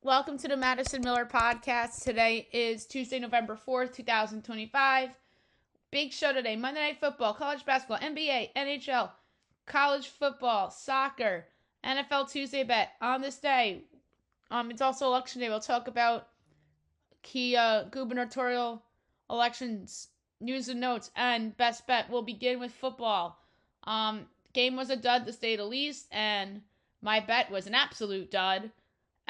Welcome to the Madison Miller Podcast. Today is Tuesday, November 4th, 2025. Big show today. Monday Night Football, college basketball, NBA, NHL, college football, soccer, NFL Tuesday bet. On this day, it's also Election Day. We'll talk about key gubernatorial elections, news and notes, and best bet. We'll begin with football. Game was a dud to say the least, and my bet was an absolute dud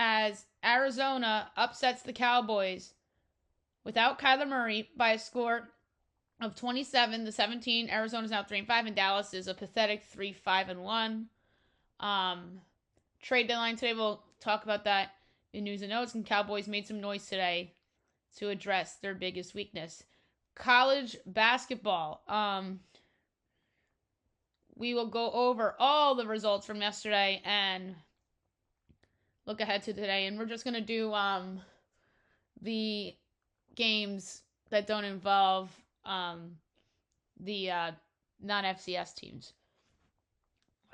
as Arizona upsets the Cowboys without Kyler Murray by a score of 27-17. Arizona's now 3-5, and Dallas is a pathetic 3-5-1. Trade deadline today, we'll talk about that in news and notes. And Cowboys made some noise today to address their biggest weakness. College basketball. We will go over all the results from yesterday and look ahead to today, and we're just going to do the games that don't involve the non-FCS teams.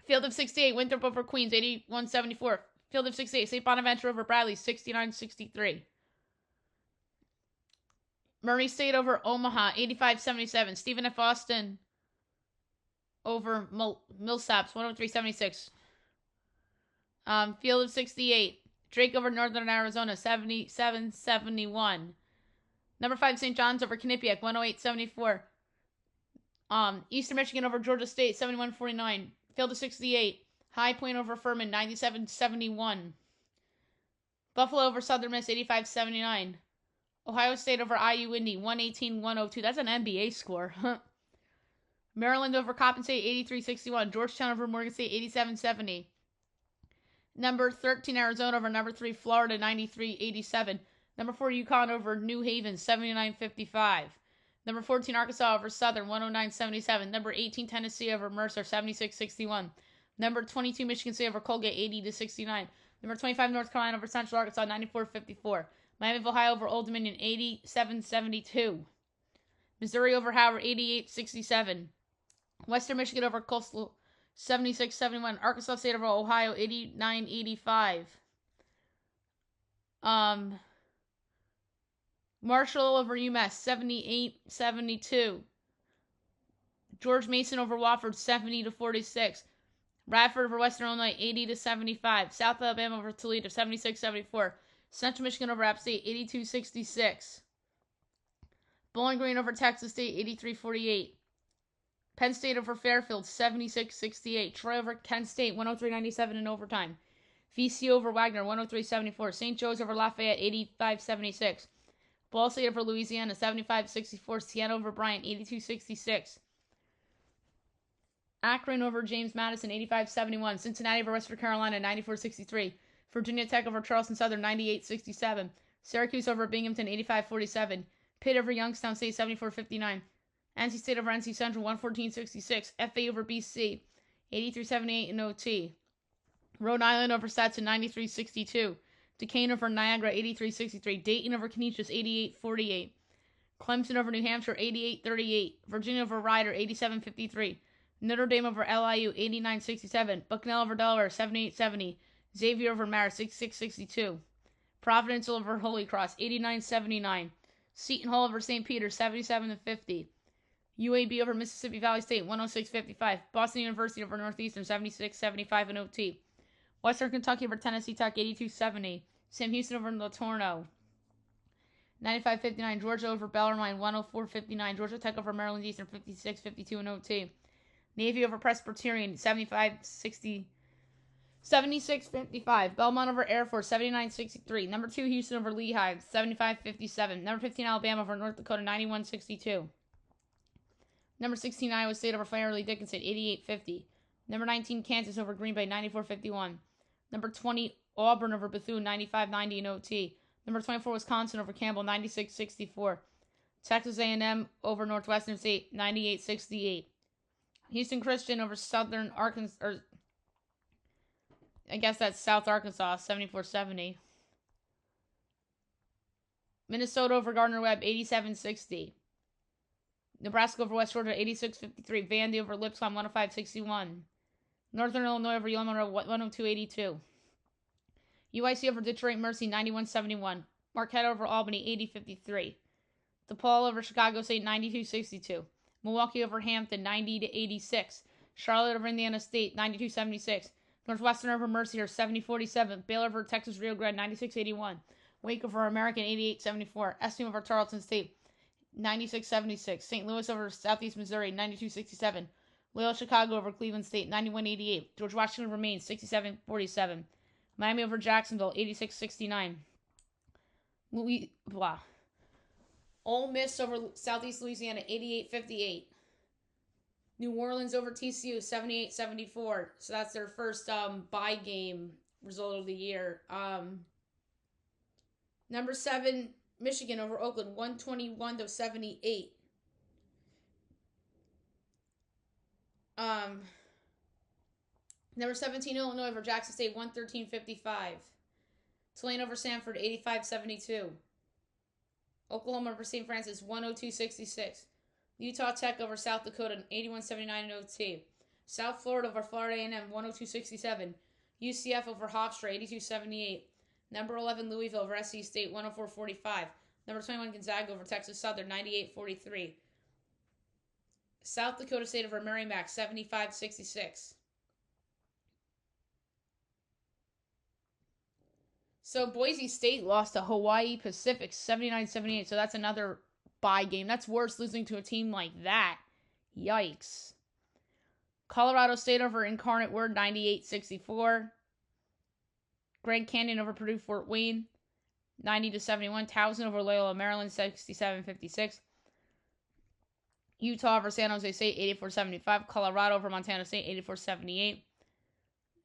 Field of 68, Winthrop over Queens, 81-74. Field of 68, St. Bonaventure over Bradley, 69-63. Murray State over Omaha, 85-77. Stephen F. Austin over Millsaps, 103-76. Field of 68. Drake over Northern Arizona, 77-71. Number 5, St. John's over Quinnipiac, 108-74. Eastern Michigan over Georgia State, 71-49. Field of 68. High Point over Furman, 97-71. Buffalo over Southern Miss, 85-79. Ohio State over IU Indy, 118-102. That's an NBA score. Maryland over Coppin State, 83-61. Georgetown over Morgan State, 87-70. Number 13, Arizona over number 3, Florida, 93-87. Number 4, UConn over New Haven, 79-55. Number 14, Arkansas over Southern, 109-77. Number 18, Tennessee over Mercer, 76-61. Number 22, Michigan State over Colgate, 80-69. Number 25, North Carolina over Central Arkansas, 94-54. Miami of Ohio over Old Dominion, 87-72. Missouri over Howard, 88-67. Western Michigan over Coastal, 76-71. Arkansas State over Ohio, 89-85. Marshall over UMass, 78-72. George Mason over Wofford, 70-46. Radford over Western Illinois, 80-75. South Alabama over Toledo, 76-74. Central Michigan over App State, 82-66. Bowling Green over Texas State, 83-48. Penn State over Fairfield, 76-68. Troy over Kent State, 103-97 in overtime. VCU over Wagner, 103-74. St. Joe's over Lafayette, 85-76. Ball State over Louisiana, 75-64. Siena over Bryant, 82-66. Akron over James Madison, 85-71. Cincinnati over Western Carolina, 94-63. Virginia Tech over Charleston Southern, 98-67. Syracuse over Binghamton, 85-47. Pitt over Youngstown State, 74-59. NC State over NC Central, 114-66. FA over BC, 83-78 in OT. Rhode Island over Stetson, 93-62. Duquesne over Niagara, 83-63. Dayton over Canisius, 88-48. Clemson over New Hampshire, 88-38. Virginia over Rider, 87-53. Notre Dame over LIU, 89-67. Bucknell over Delaware, 78-70. Xavier over Marist, 66-62. Providence over Holy Cross, 89-79. Seton Hall over St. Peter, 77-50. UAB over Mississippi Valley State, 106-55. Boston University over Northeastern, 76-75 in OT. Western Kentucky over Tennessee Tech, 82-70. Sam Houston over Latorno, 95-59. Georgia over Bellarmine, 104-59. Georgia Tech over Maryland Eastern, 56-52 in OT. Navy over Presbyterian, 76-55. Belmont over Air Force, 79-63. Number 2, Houston over Lehigh, 75-57. Number 15, Alabama over North Dakota, 91-62. Number 16, Iowa State over Fairleigh Dickinson, 88-50. Number 19, Kansas over Green Bay, 94-51. Number 20, Auburn over Bethune, 95-90 in OT. Number 24, Wisconsin over Campbell, 96-64. Texas A&M over Northwestern State, 98-68. Houston Christian over Southern Arkansas, or I guess that's South Arkansas, 74-70. Minnesota over Gardner-Webb, 87-60. Nebraska over West Georgia, 86-53. Vandy over Lipscomb, 105-61. Northern Illinois over Yale Monroe, 102-82. UIC over Detroit Mercy, 91-71. Marquette over Albany, 80-53. DePaul over Chicago State, 92-62. Milwaukee over Hampton, 90-86. Charlotte over Indiana State, 92-76. Northwestern over Mercier, 70-47. Baylor over Texas Rio Grande, 96-81. Wake over American, 88-74. SU over Tarleton State, 96-76. St. Louis over Southeast Missouri, 92-67. Loyola Chicago over Cleveland State, 91-88. George Washington over Maine, 67-47. Miami over Jacksonville, 86-69. Ole Miss over Southeast Louisiana, 88-58. New Orleans over TCU, 78-74. So that's their first bye game result of the year. Number 7, Michigan over Oakland, 121-78. Number 17, Illinois over Jackson State, 113-55. Tulane over Sanford, 85-72. Oklahoma over St. Francis, 102-66. Utah Tech over South Dakota, 81-79 in OT. South Florida over Florida A&M, 102-67. UCF over Hofstra, 82-78. Number 11, Louisville over SC State, 104-45. Number 21, Gonzaga over Texas Southern, 98-43. South Dakota State over Merrimack, 75-66. So Boise State lost to Hawaii Pacific, 79-78. So that's another bye game. That's worse, losing to a team like that. Yikes. Colorado State over Incarnate Word, 98-64. Grand Canyon over Purdue Fort Wayne, 90-71. Towson over Loyola Maryland, 67-56. Utah over San Jose State, 84-75. Colorado over Montana State, 84-78.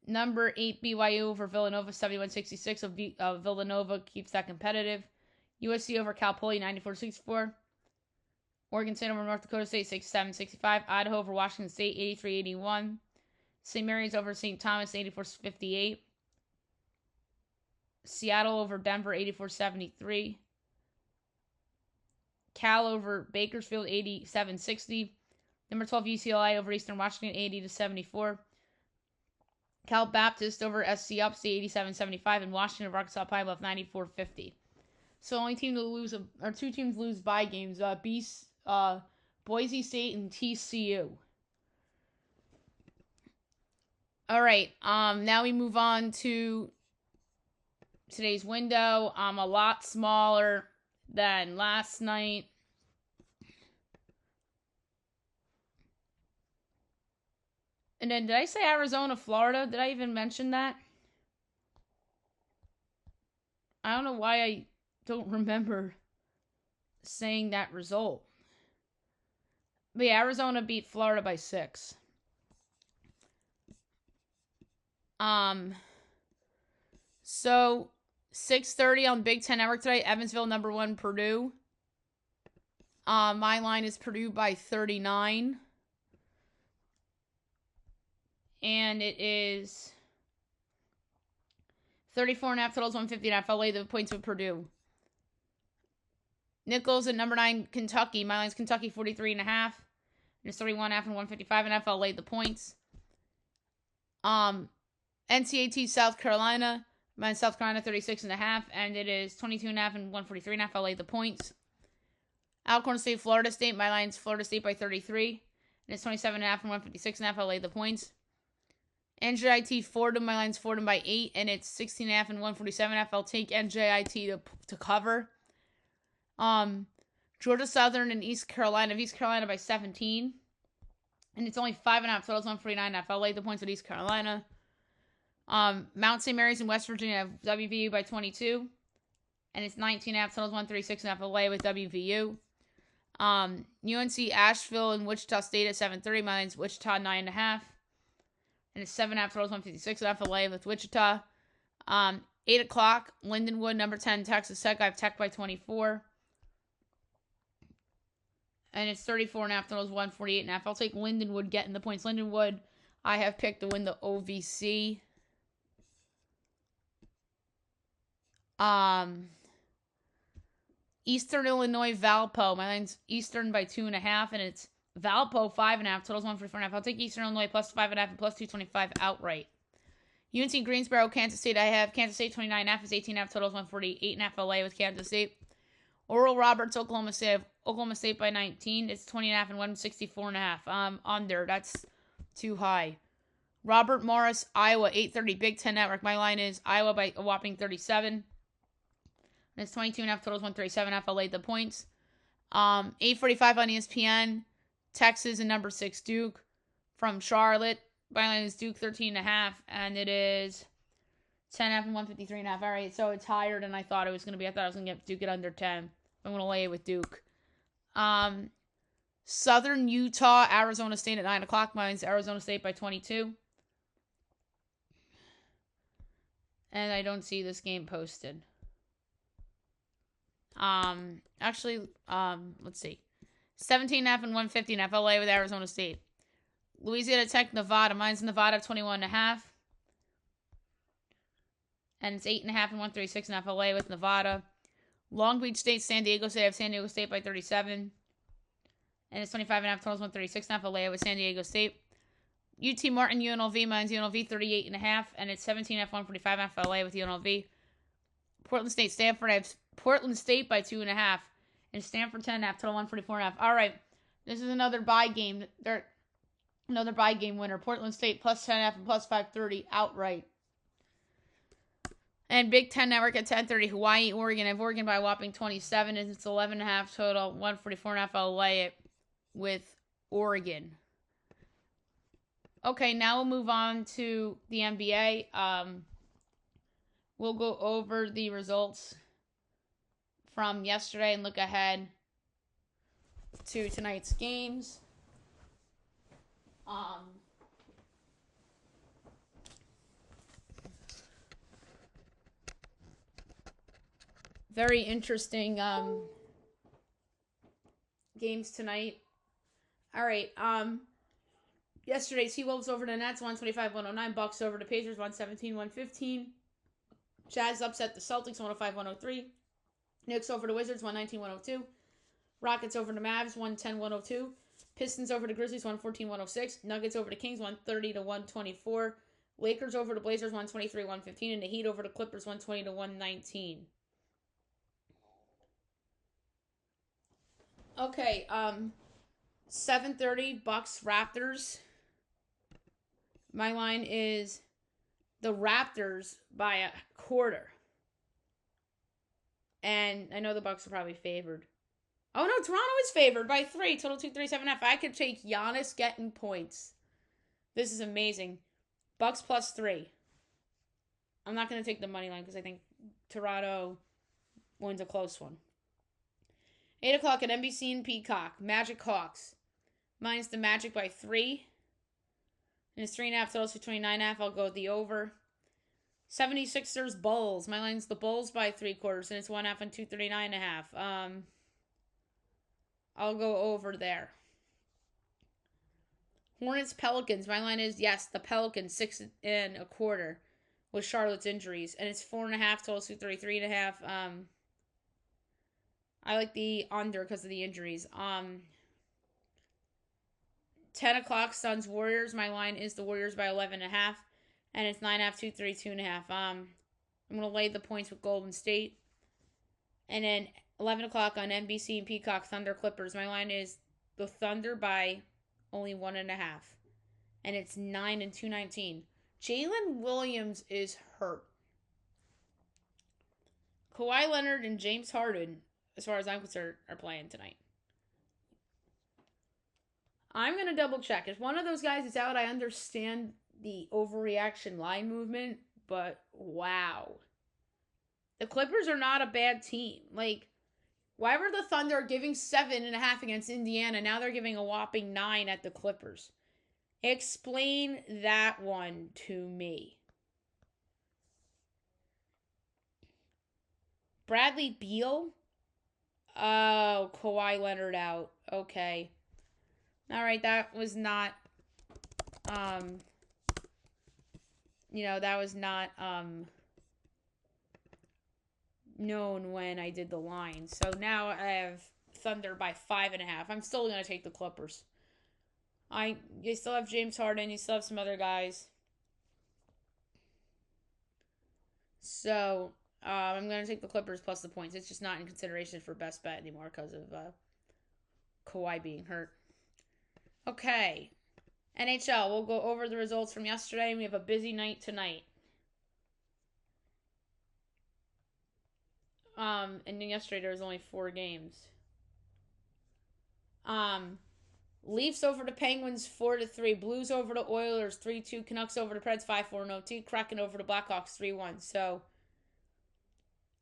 Number 8, BYU over Villanova, 71-66. So Villanova keeps that competitive. USC over Cal Poly, 94-64. Oregon State over North Dakota State, 67-65. Idaho over Washington State, 83-81. St. Mary's over St. Thomas, 84-58. Seattle over Denver, 84-73. Cal over Bakersfield, 87-60. Number 12, UCLA over Eastern Washington, 80-74. Cal Baptist over SC Upstate, 87-75. And Washington over Arkansas Pine Bluff, 94-50. So only team to lose, or two teams lose bye games. Boise State and TCU. All right. Now we move on to today's window. A lot smaller than last night. And then did I say Arizona, Florida? Did I even mention that? I don't know why I don't remember saying that result. But yeah, Arizona beat Florida by 6. So 6:30 on Big Ten Network today. Evansville number 1, Purdue. My line is Purdue by 39. And it is 34.5 totals, 150.5. I'll lay the points with Purdue. Nichols at number 9, Kentucky. My line's Kentucky 43.5. And it's 31.5 and 155.5. I'll lay the points. NCAT South Carolina. Mine's South Carolina 36.5. And it is 22.5 and 143.5. I'll lay the points. Alcorn State, Florida State. My line's Florida State by 33. And it's 27.5 and 156.5. I'll lay the points. NJIT Fordham. My line's Fordham by 8. And it's 16.5 and 147.5. I'll take NJIT to cover. Georgia Southern and East Carolina. East Carolina by 17. And it's only 5.5 totals, 149.5. I'll lay the points with East Carolina. Mount St. Mary's in West Virginia have WVU by 22. And it's 19.5 totals, 136.5. I'll lay with WVU. UNC Asheville and Wichita State at 7:30. My line's Wichita 9.5. And it's 7.5 totals, 156.5. I'll lay with Wichita. 8 o'clock, Lindenwood, number 10, Texas Tech. I have Tech by 24. And it's 34.5 totals, 148.5. I'll take Lindenwood getting the points. Lindenwood, I have picked to win the OVC. Eastern Illinois, Valpo. My line's Eastern by 2.5, and it's Valpo 5.5, totals 144.5. I'll take Eastern Illinois plus 5.5 and plus 225 outright. UNC Greensboro, Kansas State. I have Kansas State 29.5 is 18.5 totals 148.5 LA with Kansas State. Oral Roberts, Oklahoma State. I have Oklahoma State by 19. It's 20.5 and 164.5. Under. That's too high. Robert Morris, Iowa 8:30 Big Ten Network. My line is Iowa by a whopping 37. And it's 22.5 totals 137.5 LA the points. 8:45 on ESPN. Texas and number 6 Duke from Charlotte. My line is Duke 13.5, and it is 10.5 and 153.5. All right, so it's higher than I thought it was going to be. I thought I was going to get Duke at under 10. I'm going to lay it with Duke. Southern Utah, Arizona State at 9 o'clock. Mine's Arizona State by 22. And I don't see this game posted. Let's see. 17.5 and 150.5 LA with Arizona State. Louisiana Tech, Nevada. Mine's Nevada 21.5. And it's 8.5 and 136.5 LA with Nevada. Long Beach State, San Diego State. I have San Diego State by 37. And it's 25.5 totals 136.5 LA with San Diego State. UT Martin, UNLV. Mine's UNLV 38.5. And it's 17.5 145.5 LA with UNLV. Portland State, Stanford. I have Portland State by 2.5. And Stanford 10.5 total 144.5. All right. This is another bye game. Another bye game winner. Portland State plus 10.5 and plus 530 outright. And Big Ten Network at 10:30. Hawaii, Oregon. I have Oregon by a whopping 27. And it's 11.5 total 144.5. I'll lay it with Oregon. Okay, now we'll move on to the NBA. We'll go over the results from yesterday and look ahead to tonight's games. Very interesting games tonight. All right. Yesterday, T-Wolves over the Nets, 125-109. Bucks over the Pacers, 117-115. Jazz upset the Celtics, 105-103. Knicks over the Wizards, 119-102. Rockets over the Mavs, 110-102. Pistons over the Grizzlies, 114-106. Nuggets over the Kings, 130-124. Lakers over the Blazers, 123-115. And the Heat over the Clippers, 120-119. Okay, 7:30 Bucks Raptors. My line is the Raptors by a quarter. And I know the Bucks are probably favored. Oh no, Toronto is favored by 3, total 237.5. I could take Giannis getting points. This is amazing. Bucks plus 3. I'm not going to take the money line because I think Toronto wins a close one. 8 o'clock at NBC and Peacock. Magic Hawks. Mine's the Magic by 3. And it's 3.5 totals for 29.5. I'll go with the over. 76ers Bulls. My line's the Bulls by 3/4. And it's 1.5 and 239.5. I'll go over there. Hornets Pelicans. My line is, yes, the Pelicans 6.25 with Charlotte's injuries. And it's 4.5 totals to 33.5. I like the under because of the injuries. 10 o'clock Suns Warriors. My line is the Warriors by 11.5. And it's 9.5 232.5. I'm going to lay the points with Golden State. And then 11 o'clock on NBC and Peacock, Thunder Clippers. My line is the Thunder by only 1.5. And it's 9 and 219. Jalen Williams is hurt. Kawhi Leonard and James Harden, as far as I'm concerned, are playing tonight. I'm going to double check. If one of those guys is out, I understand the overreaction line movement, but wow. The Clippers are not a bad team. Like, why were the Thunder giving 7.5 against Indiana? Now they're giving a whopping 9 at the Clippers. Explain that one to me. Bradley Beal? Oh, Kawhi Leonard out. Okay. All right, that was not, that was not, known when I did the line. So now I have Thunder by 5.5. I'm still going to take the Clippers. You still have James Harden. You still have some other guys. So I'm going to take the Clippers plus the points. It's just not in consideration for best bet anymore because of Kawhi being hurt. Okay. NHL, we'll go over the results from yesterday. We have a busy night tonight. And then yesterday there was only 4 games. Leafs over the Penguins 4-3. Blues over the Oilers 3-2. Canucks over the Preds 5-4 and OT. Kraken over the Blackhawks 3-1. So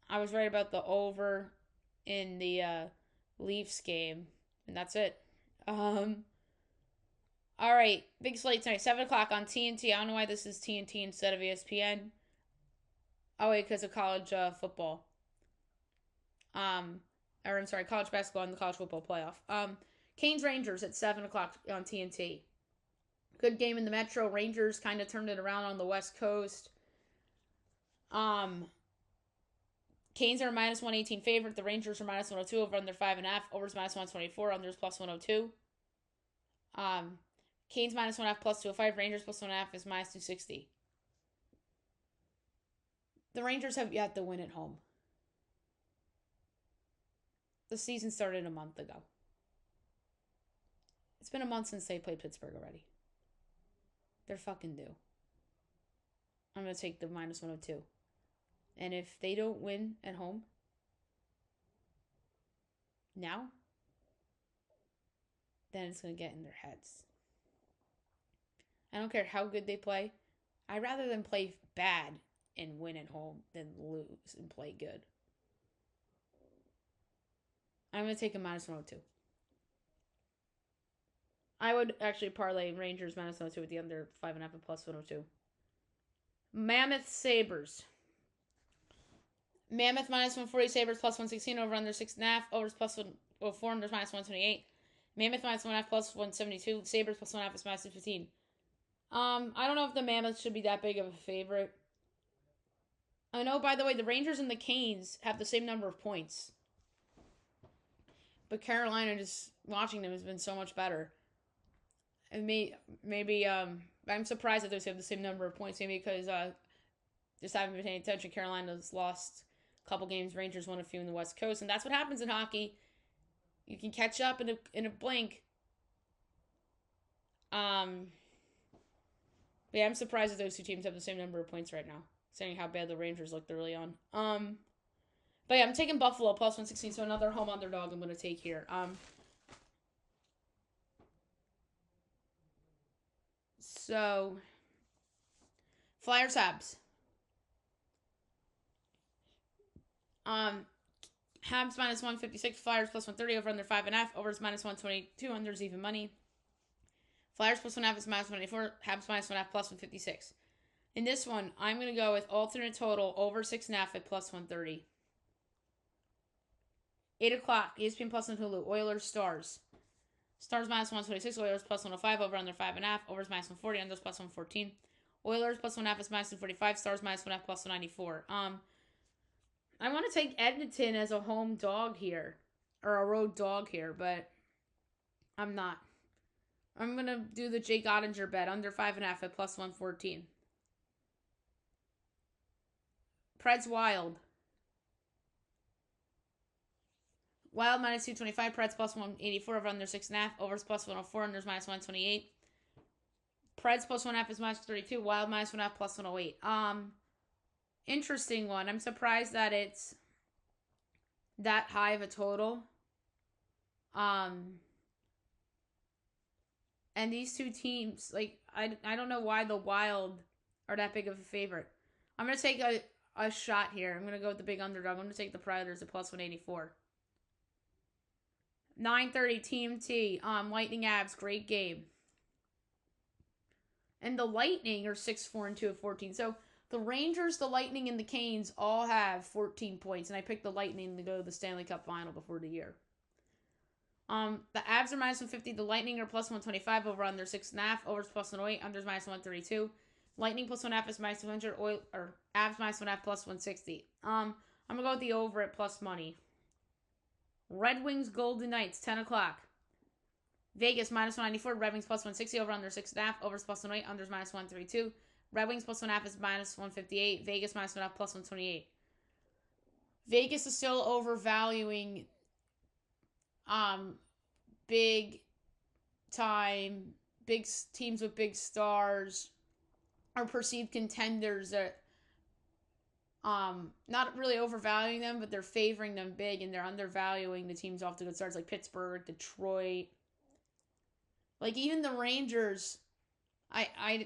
I was right about the over in the Leafs game, and that's it. All right, big slate tonight, 7 o'clock on TNT. I don't know why this is TNT instead of ESPN. Oh wait, because of college football. College basketball and the college football playoff. Canes Rangers at 7 o'clock on TNT. Good game in the Metro. Rangers kind of turned it around on the West Coast. Canes are a minus 118 favorite. The Rangers are minus 102 over under 5.5. Overs minus 124. Unders plus 102. Canes minus 1.5 plus 205. Rangers plus 1.5 is minus 260. The Rangers have yet to win at home. The season started a month ago. It's been a month since they played Pittsburgh already. They're fucking due. I'm going to take the minus 102. And if they don't win at home now, then it's going to get in their heads. I don't care how good they play. I'd rather them play bad and win at home than lose and play good. I'm going to take a minus 102. I would actually parlay Rangers minus 102 with the under 5.5 and plus 102. Mammoth Sabres. Mammoth minus 140, Sabres plus 116, over under 6.5, overs plus 104, unders minus 128. Mammoth minus 1.5 plus 172, Sabres plus 1.5 is minus 215. I don't know if the Mammoth should be that big of a favorite. I know, by the way, the Rangers and the Canes have the same number of points. But Carolina, just watching them, has been so much better. And maybe I'm surprised that those have the same number of points. Maybe because just haven't been paying attention. Carolina's lost a couple games. Rangers won a few in the West Coast. And that's what happens in hockey. You can catch up in a blink. But yeah, I'm surprised that those two teams have the same number of points right now, saying how bad the Rangers looked early on. But yeah, I'm taking Buffalo plus 116, so another home underdog I'm going to take here. So, Flyers Habs. Habs minus 156, Flyers plus 130, over under 5.5, overs minus 122, unders even money. Flyers plus 1.5 is minus 194, Habs minus 1.5 plus 156. In this one, I'm going to go with alternate total over 6.5 at plus 130. 8 o'clock, ESPN plus on Hulu, Oilers Stars. Stars minus 126, Oilers plus 105, over under 5.5, overs minus 140, unders plus 114. Oilers plus 1.5 is minus 145, Stars minus 1.5 plus 194. I want to take Edmonton as a home dog here, or a road dog here, but I'm not. I'm going to do the Jake Ottinger bet, under 5.5 at plus 114. Preds Wild. Wild minus 225, Preds plus 184, over under 6.5, overs plus 104, unders minus 128. Preds plus 1.5 is minus 32, Wild minus 1.5 plus 108. Interesting one. I'm surprised that it's that high of a total. And these two teams, like, I don't know why the Wild are that big of a favorite. I'm going to take a shot here. I'm going to go with the big underdog. I'm going to take the Predators at plus 184. 9:30 TMT. Lightning Avs, great game. And the Lightning are 6-4-2 of 14. So the Rangers, the Lightning, and the Canes all have 14 points. And I picked the Lightning to go to the Stanley Cup final before the year. The Avs are minus 150. The Lightning are plus 125, over under 6.5. Overs plus 108. Unders minus 132. Lightning plus 1.5 is minus 200. Avs minus 1.5 plus 160. I'm going to go with the over at plus money. Red Wings Golden Knights, 10 o'clock. Vegas minus 194. Red Wings plus 160, over under 6.5. Overs plus 108. Unders minus 132. Red Wings +1.5 is -158. Vegas -1.5 +128. Vegas is still overvaluing big time, big teams with big stars or perceived contenders that not really overvaluing them, but they're favoring them big, and they're undervaluing the teams off to good starts like Pittsburgh, Detroit. Like even the Rangers,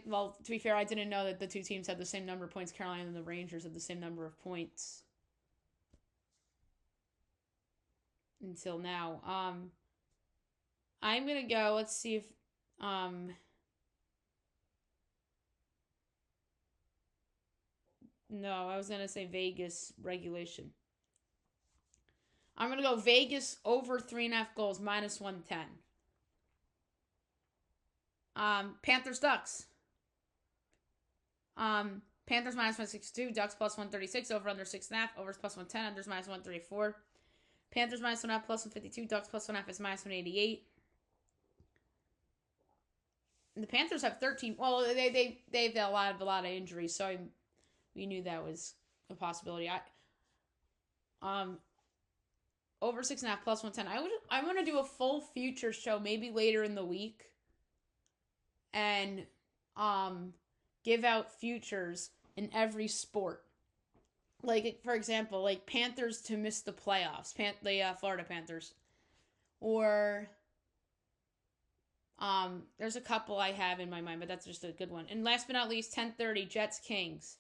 well, to be fair, I didn't know that the two teams had the same number of points. Carolina and the Rangers had the same number of points until now. I'm gonna go. Let's see if no, I was gonna say Vegas regulation. I'm gonna go Vegas over 3.5 goals -110. Panthers Ducks. Panthers -162, Ducks +136, over under 6.5, overs +110, unders -134. Panthers -1.5 +152, Ducks +1.5 is -188. And the Panthers have 13. Well, they've had a lot of injuries, so we knew that was a possibility. Over 6.5 +110. I want to do a full future show maybe later in the week, and give out futures in every sport. Like, for example, like Panthers to miss the playoffs, the Florida Panthers, or there's a couple I have in my mind, but that's just a good one. And last but not least, 10:30 Jets Kings.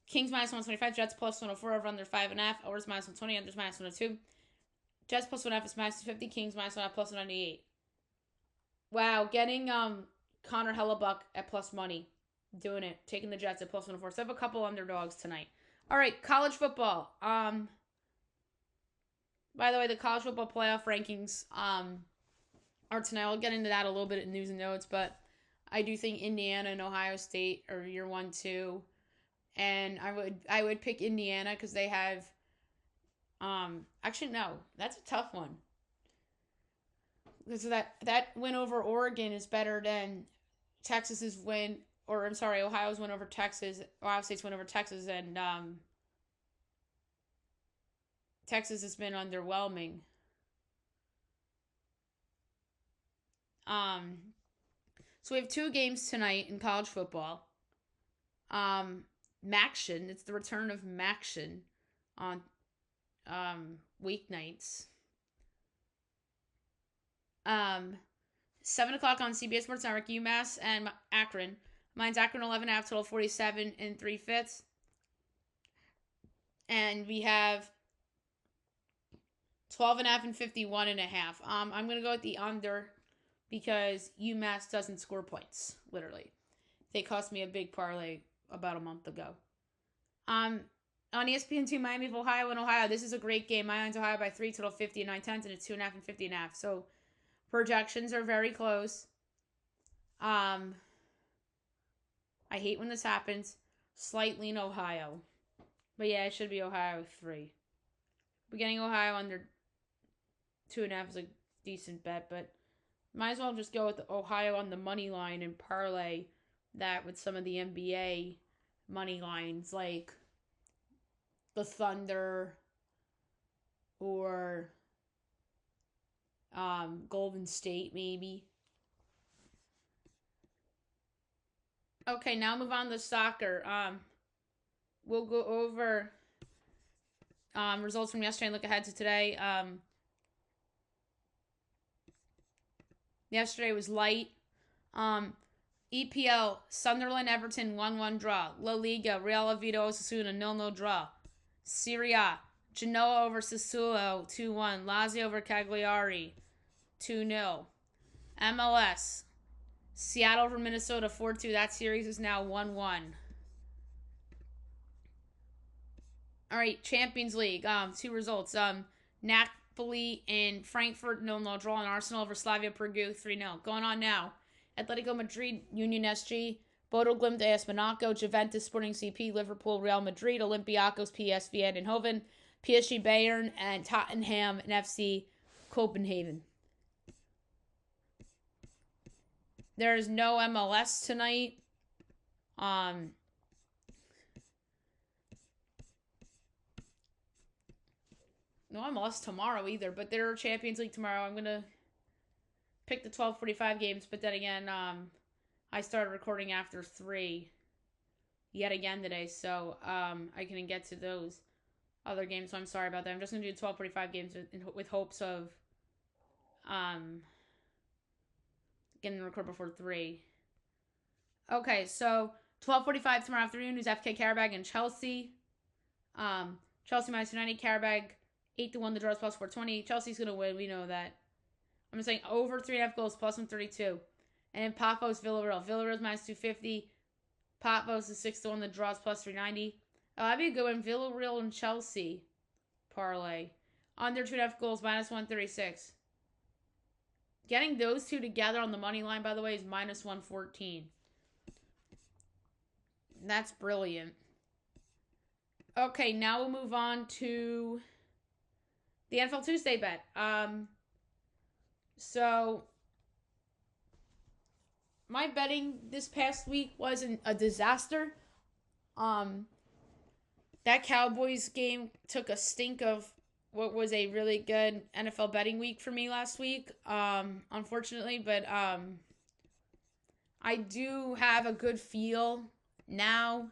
Kings -125, Jets +104, over under 5.5, overs -120, unders -102. Jets +1.5 is -250, Kings -1.5 +198. Wow, getting Connor Hellebuck at plus money. Doing it. Taking the Jets at +104. So I have a couple underdogs tonight. All right, college football. By the way, the college football playoff rankings are tonight. I'll get into that a little bit in news and notes, but I do think Indiana and Ohio State are year 1, 2. And I would pick Indiana because they have actually no, that's a tough one. Because that win over Oregon is better than Texas's win, or I'm sorry, Ohio's win over Texas, Ohio State's win over Texas, and Texas has been underwhelming. So we have 2 games tonight in college football. Maction, it's the return of Maction on weeknights. 7 o'clock on CBS Sports Network, UMass and Akron. Mine's Akron 11.5, total 47 3/5. And we have 12.5 and 51.5. I'm gonna go with the under because UMass doesn't score points. Literally, they cost me a big parlay about a month ago. On ESPN2, Miami of Ohio and Ohio. This is a great game. Miami's Ohio by 3, total 50 and 9/10, and it's 2.5 and 50.5. So projections are very close. I hate when this happens. Slight lean Ohio. But yeah, it should be Ohio 3. But getting Ohio under 2.5 is a decent bet, but might as well just go with Ohio on the money line and parlay that with some of the NBA money lines, like the Thunder or Golden State, maybe. Okay, now move on to soccer. We'll go over results from yesterday and look ahead to today. Yesterday was light. EPL, Sunderland, Everton, 1-1 draw. La Liga, Real Oviedo, Osasuna, 0-0 draw. Serie A, Genoa over Sassuolo, 2-1. Lazio over Cagliari, 2-0. MLS, Seattle over Minnesota, 4-2. That series is now 1-1. All right, Champions League, 2 results. Napoli and Frankfurt, 0-0 draw. And Arsenal over Slavia Prague, 3-0. Going on now. Atletico Madrid, Union SG, Bodo Glimt, AS Monaco, Juventus, Sporting CP, Liverpool, Real Madrid, Olympiacos, PSV Eindhoven, PSG Bayern, and Tottenham and FC Copenhagen. There is no MLS tonight. No, I'm lost tomorrow either, but there are Champions League tomorrow. I'm gonna pick the 12:45 games, but then again, I started recording after 3 yet again today, so I couldn't get to those other games, so I'm sorry about that. I'm just gonna do 12:45 games with hopes of getting the record before 3. Okay, so 12:45 tomorrow afternoon is FK Karabag and Chelsea. Chelsea minus 290, Karabag 8-1. The draws plus 420. Chelsea's gonna win. We know that. I'm just saying over 3.5 goals plus 132. And Paphos Villarreal. Villarreal's minus 250. Paphos is 6-1. The draws plus 390. Oh, that'd be a good one. Villarreal and Chelsea parlay. Under 2.5 goals minus 136. Getting those two together on the money line, by the way, is minus 114. That's brilliant. Okay, now we'll move on to the NFL Tuesday bet. So my betting this past week wasn't a disaster. That Cowboys game took a stink of what was a really good NFL betting week for me last week, unfortunately, but I do have a good feel now,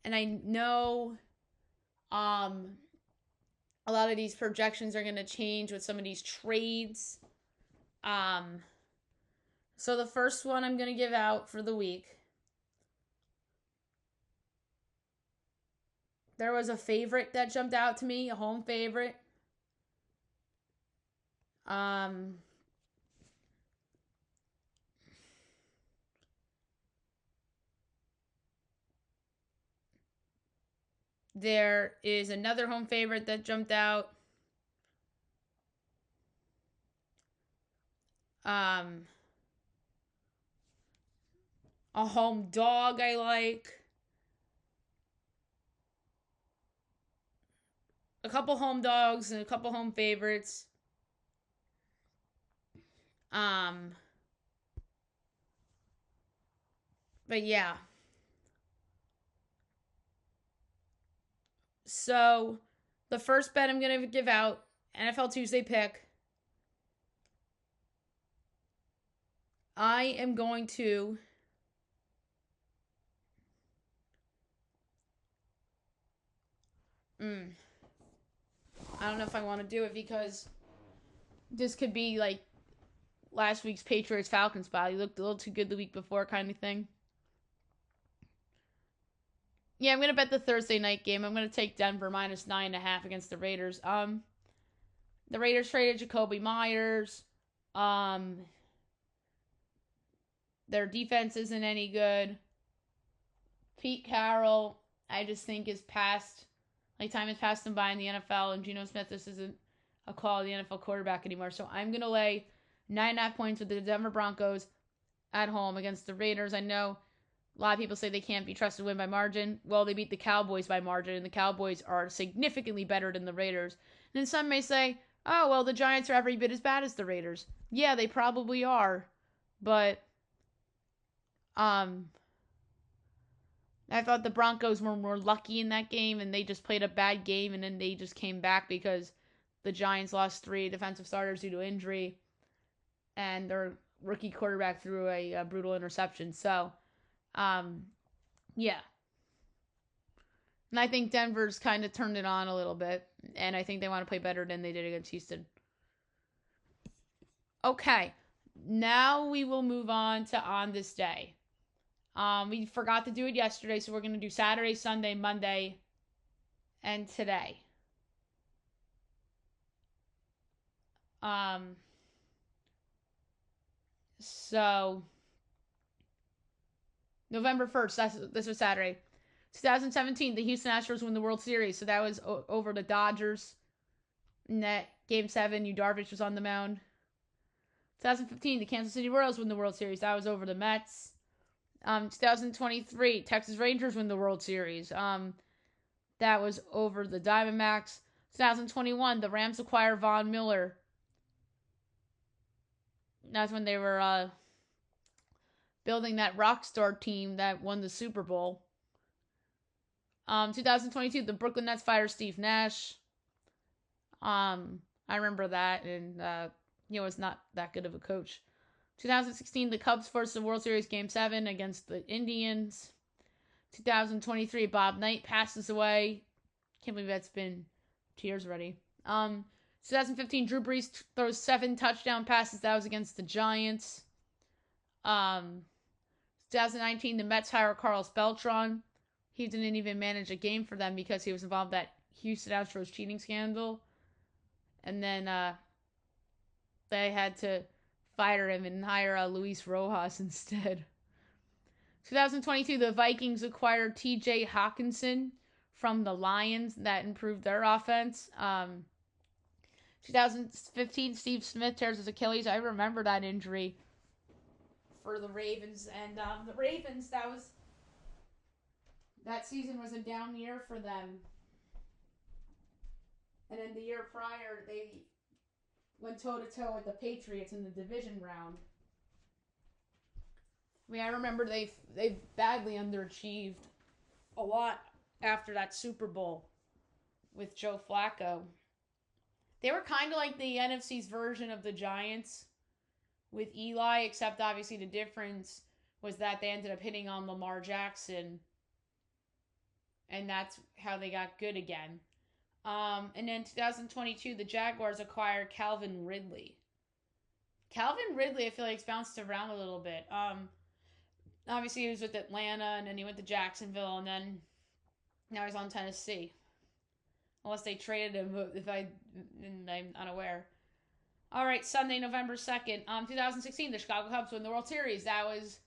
and I know a lot of these projections are going to change with some of these trades. So the first one I'm going to give out for the week, there was a favorite that jumped out to me, a home favorite. There is another home favorite that jumped out. A home dog I like. A couple home dogs and a couple home favorites. But yeah. So, the first bet I'm going to give out, NFL Tuesday pick. I am going to I don't know if I want to do it because this could be like last week's Patriots-Falcons spot. He looked a little too good the week before kind of thing. Yeah, I'm going to bet the Thursday night game. I'm going to take Denver minus 9.5 against the Raiders. The Raiders traded Jacoby Myers. Their defense isn't any good. Pete Carroll, I just think is past. Like, time has passed him by in the NFL, and Geno Smith, this isn't a quality NFL quarterback anymore. So I'm going to lay 9.5 points with the Denver Broncos at home against the Raiders. I know a lot of people say they can't be trusted to win by margin. Well, they beat the Cowboys by margin, and the Cowboys are significantly better than the Raiders. And then some may say, oh, well, the Giants are every bit as bad as the Raiders. Yeah, they probably are. But I thought the Broncos were more lucky in that game, and they just played a bad game, and then they just came back because the Giants lost 3 defensive starters due to injury, and their rookie quarterback threw a brutal interception. So, yeah. And I think Denver's kind of turned it on a little bit, and I think they want to play better than they did against Houston. Okay, now we will move on to On This Day. We forgot to do it yesterday, so we're going to do Saturday, Sunday, Monday, and today. So, November 1st, this was Saturday. 2017, the Houston Astros win the World Series, so that was over the Dodgers. In that Game 7, Yu Darvish was on the mound. 2015, the Kansas City Royals win the World Series. That was over the Mets. 2023, Texas Rangers win the World Series. That was over the Diamondbacks. 2021, the Rams acquire Von Miller. That's when they were building that rock star team that won the Super Bowl. 2022, the Brooklyn Nets fire Steve Nash. I remember that, and he was not that good of a coach. 2016, the Cubs forced the World Series Game 7 against the Indians. 2023, Bob Knight passes away. Can't believe that's been 2 years already. 2015, Drew Brees throws 7 touchdown passes. That was against the Giants. 2019, the Mets hire Carlos Beltran. He didn't even manage a game for them because he was involved in that Houston Astros cheating scandal. And then they had to fire him and hire Luis Rojas instead. 2022, the Vikings acquired T.J. Hawkinson from the Lions. That improved their offense. 2015, Steve Smith tears his Achilles. I remember that injury for the Ravens. And the Ravens, that season was a down year for them. And then the year prior, they went toe-to-toe with the Patriots in the division round. I mean, I remember they badly underachieved a lot after that Super Bowl with Joe Flacco. They were kind of like the NFC's version of the Giants with Eli, except obviously the difference was that they ended up hitting on Lamar Jackson, and that's how they got good again. And then 2022, the Jaguars acquired Calvin Ridley. Calvin Ridley, I feel like, has bounced around a little bit. Obviously, he was with Atlanta, and then he went to Jacksonville, and then now he's on Tennessee. Unless they traded him, I'm unaware. All right, Sunday, November 2nd, 2016, the Chicago Cubs win the World Series. That was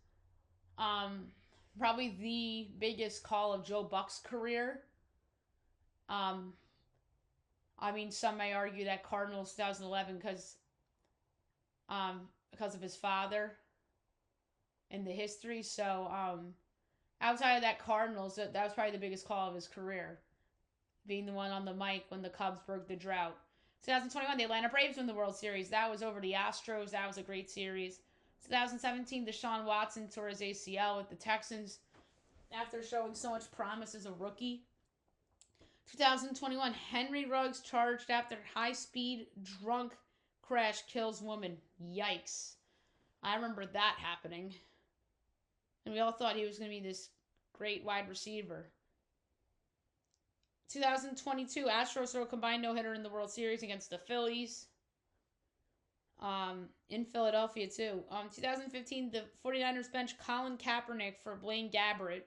probably the biggest call of Joe Buck's career. I mean, some may argue that Cardinals 2011 because of his father and the history. So outside of that Cardinals, that was probably the biggest call of his career, being the one on the mic when the Cubs broke the drought. 2021, the Atlanta Braves won the World Series. That was over the Astros. That was a great series. 2017, Deshaun Watson tore his ACL with the Texans after showing so much promise as a rookie. 2021, Henry Ruggs charged after high-speed drunk crash kills woman. Yikes. I remember that happening. And we all thought he was going to be this great wide receiver. 2022, Astros throw a combined no-hitter in the World Series against the Phillies. In Philadelphia, too. 2015, the 49ers bench Colin Kaepernick for Blaine Gabbert.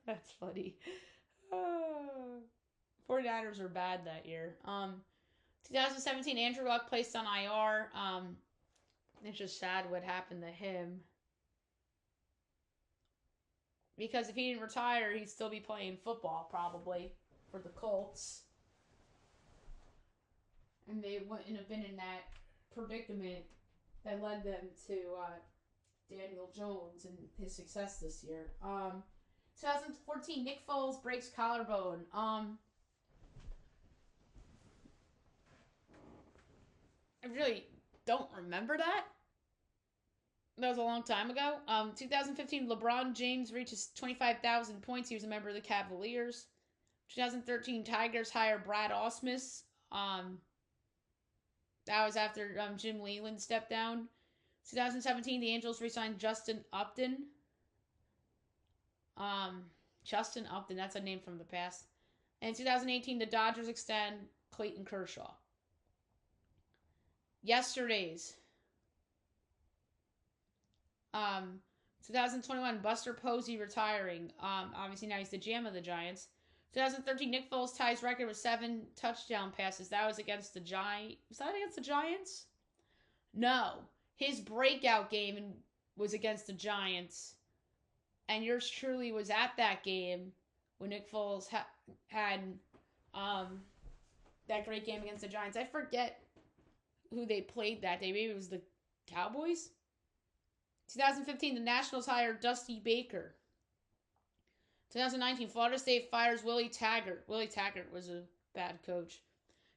That's funny. 49ers were bad that year. 2017, Andrew Luck placed on IR. It's just sad what happened to him. Because if he didn't retire, he'd still be playing football, probably, for the Colts. And they wouldn't have been in that predicament that led them to Daniel Jones and his success this year. 2014, Nick Foles breaks collarbone. I really don't remember that. That was a long time ago. 2015, LeBron James reaches 25,000 points. He was a member of the Cavaliers. 2013, Tigers hire Brad Ausmus. That was after Jim Leland stepped down. 2017, the Angels re-signed Justin Upton. Justin Upton, that's a name from the past. And in 2018, the Dodgers extend Clayton Kershaw. Yesterday's 2021, Buster Posey retiring. Obviously now he's the GM of the Giants. 2013, Nick Foles ties record with 7 touchdown passes. That was against the Giants. Was that against the Giants? No. His breakout game was against the Giants. And yours truly was at that game when Nick Foles had that great game against the Giants. I forget who they played that day. Maybe it was the Cowboys? 2015, the Nationals hired Dusty Baker. 2019, Florida State fires Willie Taggart. Willie Taggart was a bad coach.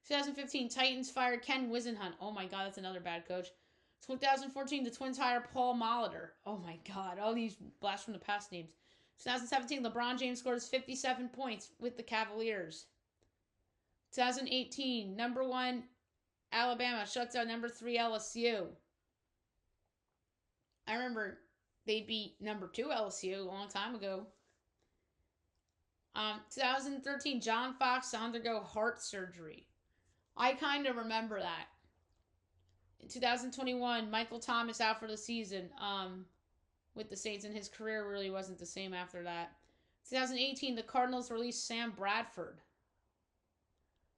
2015, Titans fired Ken Wisenhunt. Oh my God, that's another bad coach. 2014, the Twins hire Paul Molitor. Oh my God, all these blast from the past names. 2017, LeBron James scores 57 points with the Cavaliers. 2018, number 1 Alabama shuts out number 3 LSU. I remember they beat number 2 LSU a long time ago. 2013, John Fox to undergo heart surgery. I kind of remember that. In 2021, Michael Thomas out for the season with the Saints, and his career really wasn't the same after that. 2018, the Cardinals released Sam Bradford.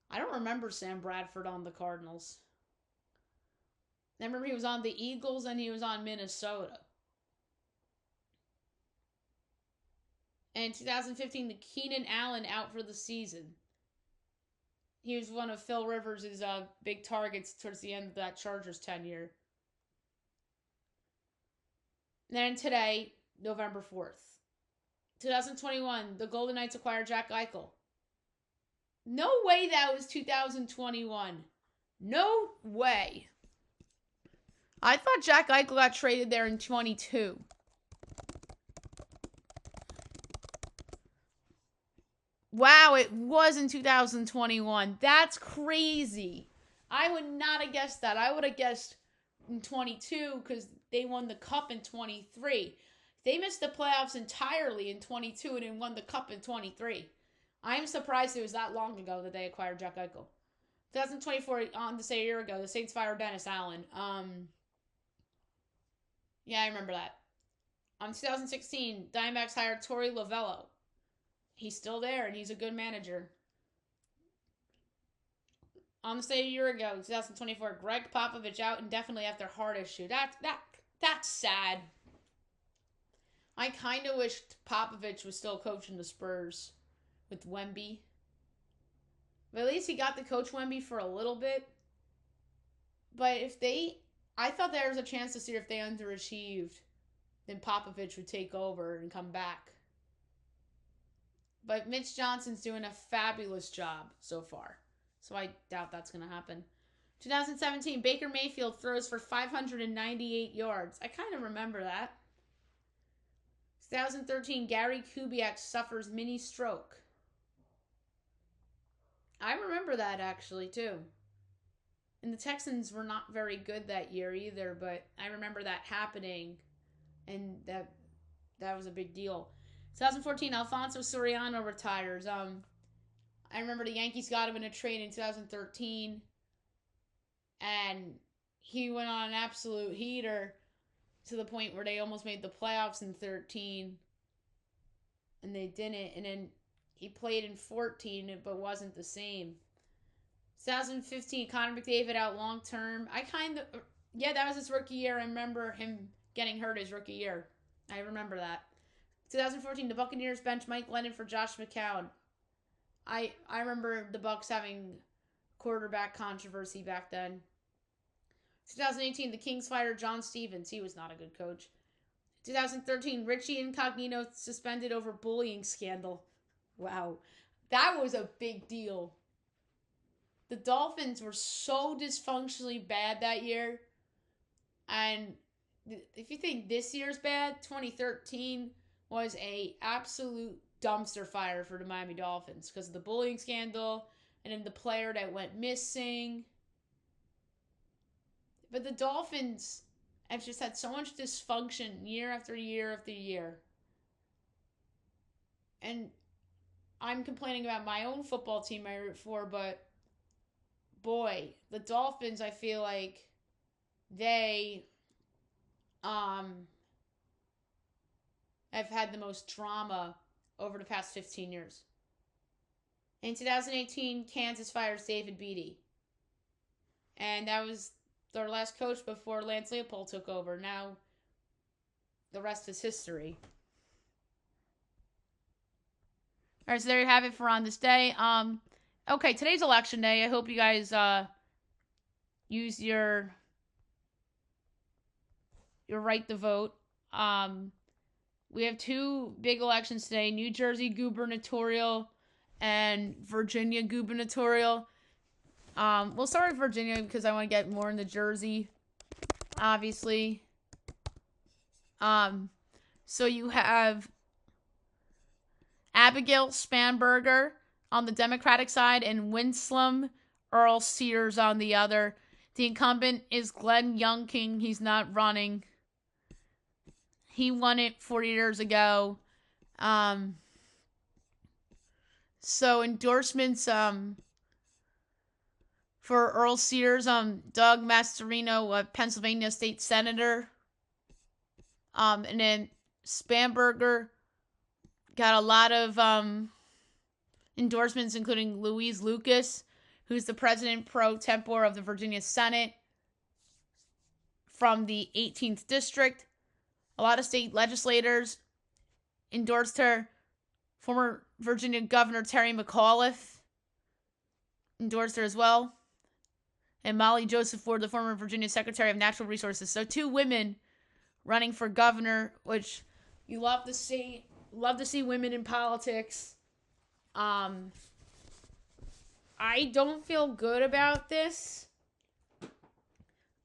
I don't remember Sam Bradford on the Cardinals. I remember he was on the Eagles and he was on Minnesota. And 2015, the Keenan Allen out for the season. He was one of Phil Rivers' big targets towards the end of that Chargers tenure. And then today, November 4th. 2021, the Golden Knights acquired Jack Eichel. No way that was 2021. No way. I thought Jack Eichel got traded there in 22. Wow, it was in 2021. That's crazy. I would not have guessed that. I would have guessed in 22 because they won the cup in 23. They missed the playoffs entirely in 22 and then won the cup in 23. I am surprised it was that long ago that they acquired Jack Eichel. 2024, on to say a year ago, the Saints fired Dennis Allen. Yeah, I remember that. 2016, Diamondbacks hired Torey Lovello. He's still there, and he's a good manager. On to say a year ago, 2024, Greg Popovich out indefinitely after heart issue. That's sad. I kind of wish Popovich was still coaching the Spurs with Wemby. But at least he got to coach Wemby for a little bit. But I thought there was a chance this year if they underachieved, then Popovich would take over and come back. But Mitch Johnson's doing a fabulous job so far. So I doubt that's going to happen. 2017, Baker Mayfield throws for 598 yards. I kind of remember that. 2013, Gary Kubiak suffers mini stroke. I remember that actually too. And the Texans were not very good that year either, but I remember that happening, and that was a big deal. 2014, Alfonso Soriano retires. I remember the Yankees got him in a trade in 2013, and he went on an absolute heater to the point where they almost made the playoffs in 13, and they didn't. And then he played in 14, but wasn't the same. 2015, Connor McDavid out long term. That was his rookie year. I remember him getting hurt his rookie year. I remember that. 2014, the Buccaneers bench Mike Lennon for Josh McCown. I remember the Bucs having quarterback controversy back then. 2018, the Kings fired John Stevens. He was not a good coach. 2013, Richie Incognito suspended over bullying scandal. Wow. That was a big deal. The Dolphins were so dysfunctionally bad that year. And if you think this year's bad, 2013 was a absolute dumpster fire for the Miami Dolphins because of the bullying scandal and then the player that went missing. But the Dolphins have just had so much dysfunction year after year after year. And I'm complaining about my own football team I root for, but boy, the Dolphins, I feel like they have had the most drama over the past 15 years. In 2018, Kansas fires David Beatty. And that was their last coach before Lance Leopold took over. Now, the rest is history. All right, so there you have it for on this day. Okay, today's election day. I hope you guys use your right to vote. We have two big elections today: New Jersey gubernatorial and Virginia gubernatorial. We'll start with Virginia because I want to get more into Jersey, obviously. So you have Abigail Spanberger on the Democratic side and Winsome Earl Sears on the other. The incumbent is Glenn Youngkin. He's not running. He won it 40 years ago. So endorsements for Earl Sears, Doug Mastriano, a Pennsylvania state senator. And then Spanberger got a lot of endorsements, including Louise Lucas, who's the president pro tempore of the Virginia Senate from the 18th district. A lot of state legislators endorsed her. Former Virginia Governor Terry McAuliffe endorsed her as well. And Molly Joseph Ford, the former Virginia Secretary of Natural Resources. So 2 women running for governor, which you love to see. Love to see women in politics. I don't feel good about this.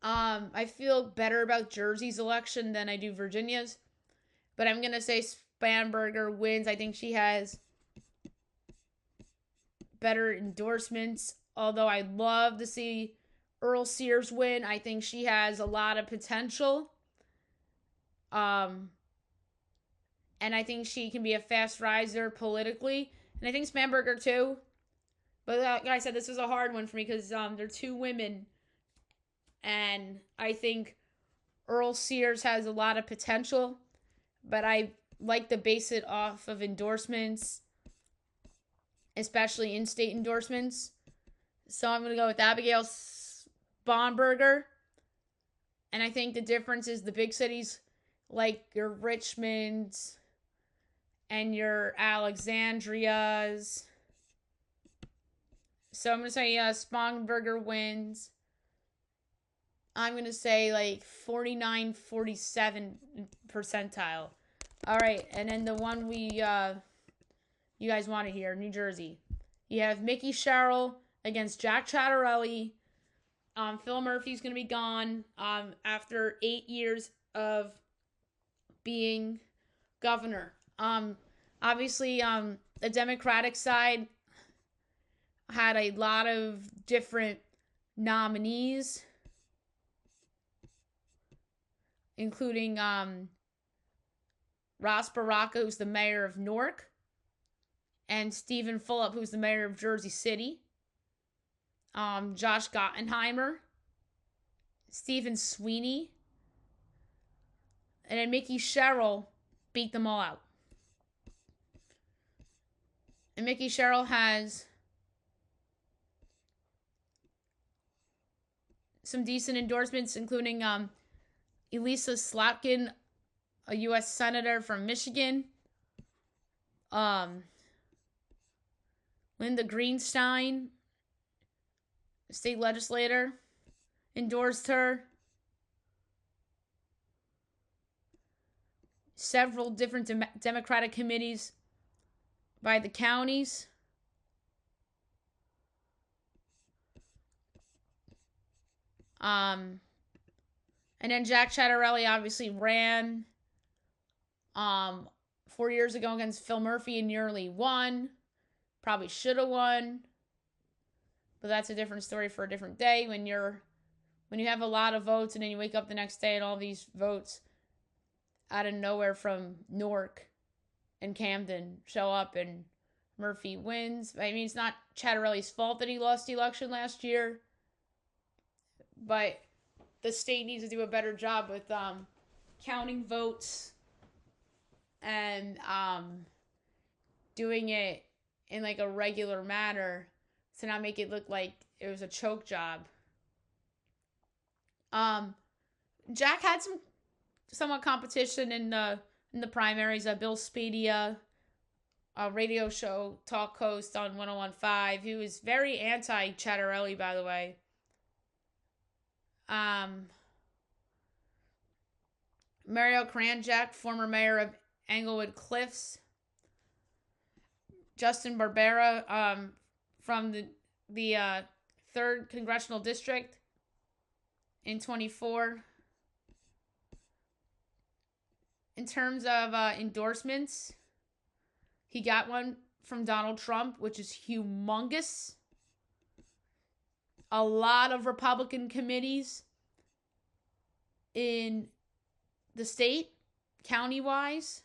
I feel better about Jersey's election than I do Virginia's. But I'm going to say Spanberger wins. I think she has better endorsements. Although I'd love to see Earl Sears win. I think she has a lot of potential. And I think she can be a fast riser politically. And I think Spanberger too. But like I said, this was a hard one for me because they're 2 women. And I think Earl Sears has a lot of potential. But I like to base it off of endorsements, especially in-state endorsements. So I'm going to go with Abigail Spanberger. And I think the difference is the big cities like your Richmond and your Alexandrias. So I'm going to say Spanberger wins. I'm going to say like 49, 47 percentile. All right, and then the one you guys want to hear, New Jersey. You have Mickey Sherrill against Jack Ciattarelli. Phil Murphy's going to be gone after 8 years of being governor. Obviously, the Democratic side had a lot of different nominees, including Ross Baraka, who's the mayor of Newark, and Stephen Fulop, who's the mayor of Jersey City. Josh Gottenheimer, Stephen Sweeney, and then Mickey Sherrill beat them all out. And Mickey Sherrill has some decent endorsements, including Elisa Slotkin, a U.S. Senator from Michigan. Linda Greenstein, a state legislator, endorsed her. Several different Democratic committees by the counties. And then Jack Ciattarelli obviously ran 4 years ago against Phil Murphy and nearly won. Probably should have won. But that's a different story for a different day. When you have a lot of votes and then you wake up the next day and all these votes out of nowhere from Newark and Camden show up and Murphy wins. I mean, it's not Ciattarelli's fault that he lost the election last year, but the state needs to do a better job with counting votes and doing it in like a regular manner to not make it look like it was a choke job. Jack had some somewhat competition in the primaries. Bill Spedia, a radio show talk host on 101.5, who is very anti-Ciattarelli, by the way. Mario Kranjak, former mayor of Englewood Cliffs. Justin Barbera, from the 3rd Congressional District in 24. In terms of endorsements, he got one from Donald Trump, which is humongous. A lot of Republican committees in the state, county-wise,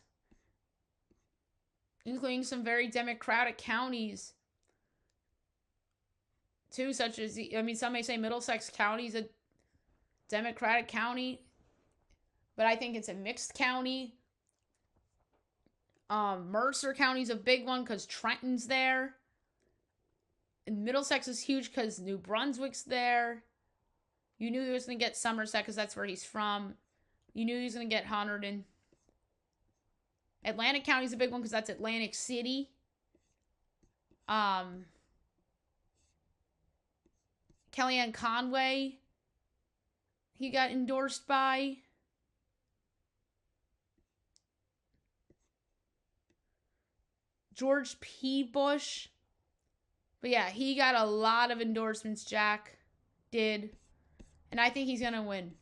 including some very Democratic counties, too, such as, some may say Middlesex County is a Democratic county, but I think it's a mixed county. Mercer County's a big one because Trenton's there. And Middlesex is huge because New Brunswick's there. You knew he was going to get Somerset because that's where he's from. You knew he was going to get Hunterdon. Atlantic County's a big one because that's Atlantic City. Kellyanne Conway, he got endorsed by. George P. Bush. But yeah, he got a lot of endorsements, Jack did. And I think he's going to win.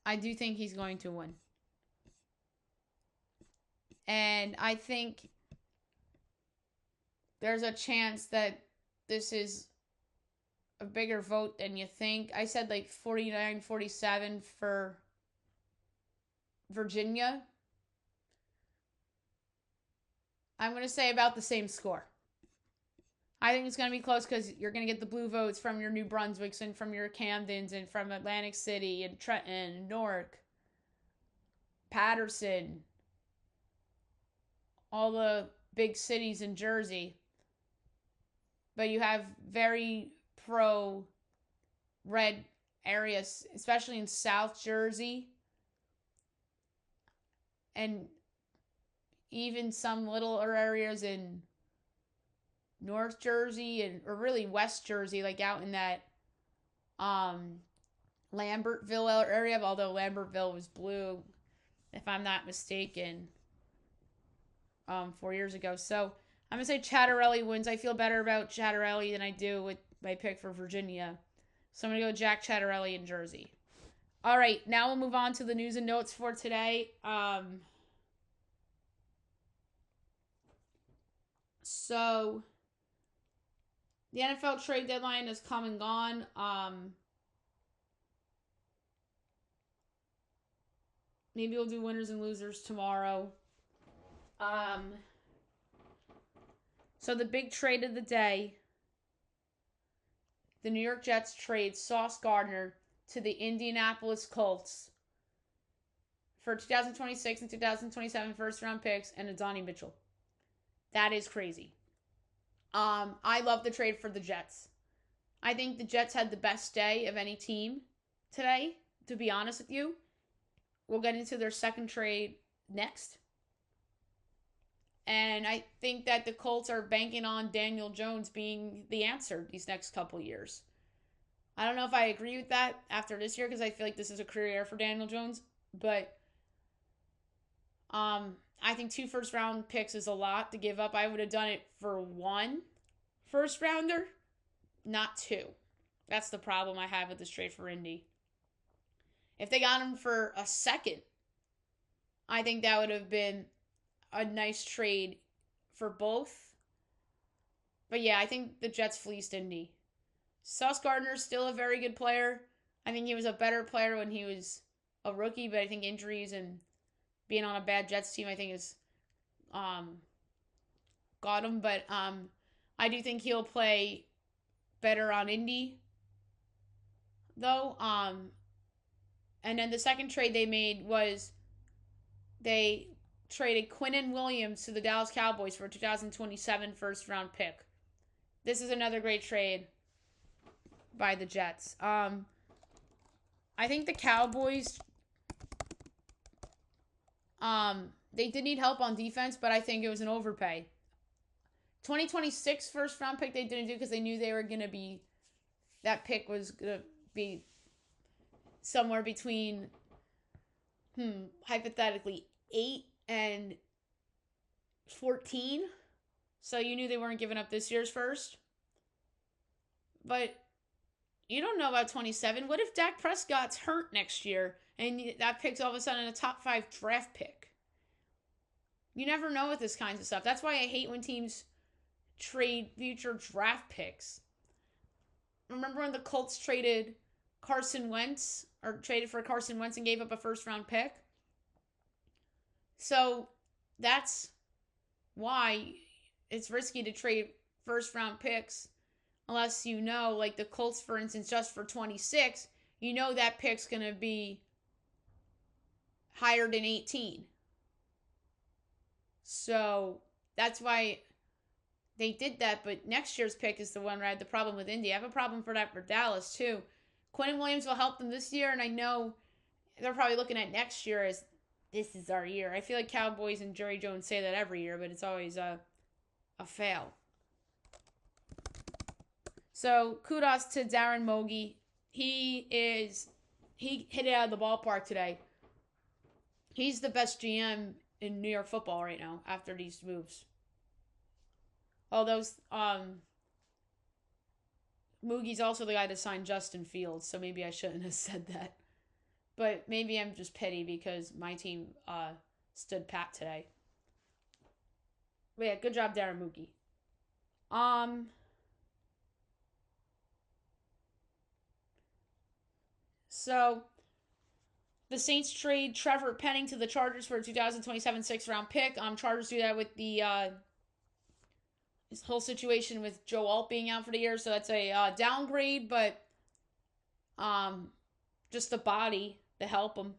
I do think he's going to win. And I think there's a chance that this is a bigger vote than you think. I said like 49-47 for Virginia. I'm going to say about the same score. I think it's going to be close because you're going to get the blue votes from your New Brunswicks and from your Camdens and from Atlantic City and Trenton and Newark, Patterson, all the big cities in Jersey. But you have very pro-red areas, especially in South Jersey. And even some littler areas in North Jersey or really West Jersey, like out in that Lambertville area, although Lambertville was blue, if I'm not mistaken, 4 years ago. So I'm going to say Chattarelli wins. I feel better about Chattarelli than I do with my pick for Virginia. So I'm going to go Jack Chattarelli in Jersey. All right, now we'll move on to the news and notes for today. So the NFL trade deadline has come and gone. Maybe we'll do winners and losers tomorrow. So the big trade of the day, the New York Jets trade Sauce Gardner to the Indianapolis Colts for 2026 and 2027 first-round picks and a Donnie Mitchell. That is crazy. I love the trade for the Jets. I think the Jets had the best day of any team today, to be honest with you. We'll get into their second trade next. And I think that the Colts are banking on Daniel Jones being the answer these next couple years. I don't know if I agree with that after this year because I feel like this is a career year for Daniel Jones. But I think 2 first-round picks is a lot to give up. I would have done it for 1 first-rounder, not 2. That's the problem I have with this trade for Indy. If they got him for a second, I think that would have been a nice trade for both. But yeah, I think the Jets fleeced Indy. Sauce Gardner is still a very good player. I think he was a better player when he was a rookie, but I think injuries and being on a bad Jets team, I think is got him. But I do think he'll play better on Indy, though. And then the second trade they made was they traded Quinnen Williams to the Dallas Cowboys for a 2027 first-round pick. This is another great trade by the Jets. I think the Cowboys, they did need help on defense, but I think it was an overpay. 2026 first-round pick they didn't do because they knew they were going to be, that pick was going to be somewhere between, hypothetically, 8 and 14. So you knew they weren't giving up this year's first. But you don't know about 27. What if Dak Prescott's hurt next year and that pick's all of a sudden a top 5 draft pick? You never know with this kinds of stuff. That's why I hate when teams trade future draft picks. Remember when the Colts traded Carson Wentz, or traded for Carson Wentz and gave up a first-round pick? So that's why it's risky to trade first-round picks unless you know, like the Colts, for instance, just for 26, you know that pick's going to be higher than 18. So that's why they did that. But next year's pick is the one where I had the problem with Indy. I have a problem for that for Dallas, too. Quentin Williams will help them this year, and I know they're probably looking at next year as this is our year. I feel like Cowboys and Jerry Jones say that every year, but it's always a fail. So kudos to Darren Mogi. He hit it out of the ballpark today. He's the best GM in New York football right now after these moves. Moogie's also the guy that signed Justin Fields, so maybe I shouldn't have said that. But maybe I'm just petty because my team stood pat today. But yeah, good job, Darren Moogie. So the Saints trade Trevor Penning to the Chargers for a 2027 6th-round pick. Chargers do that with the this whole situation with Joe Alt being out for the year, so that's a downgrade, but just the body to help him.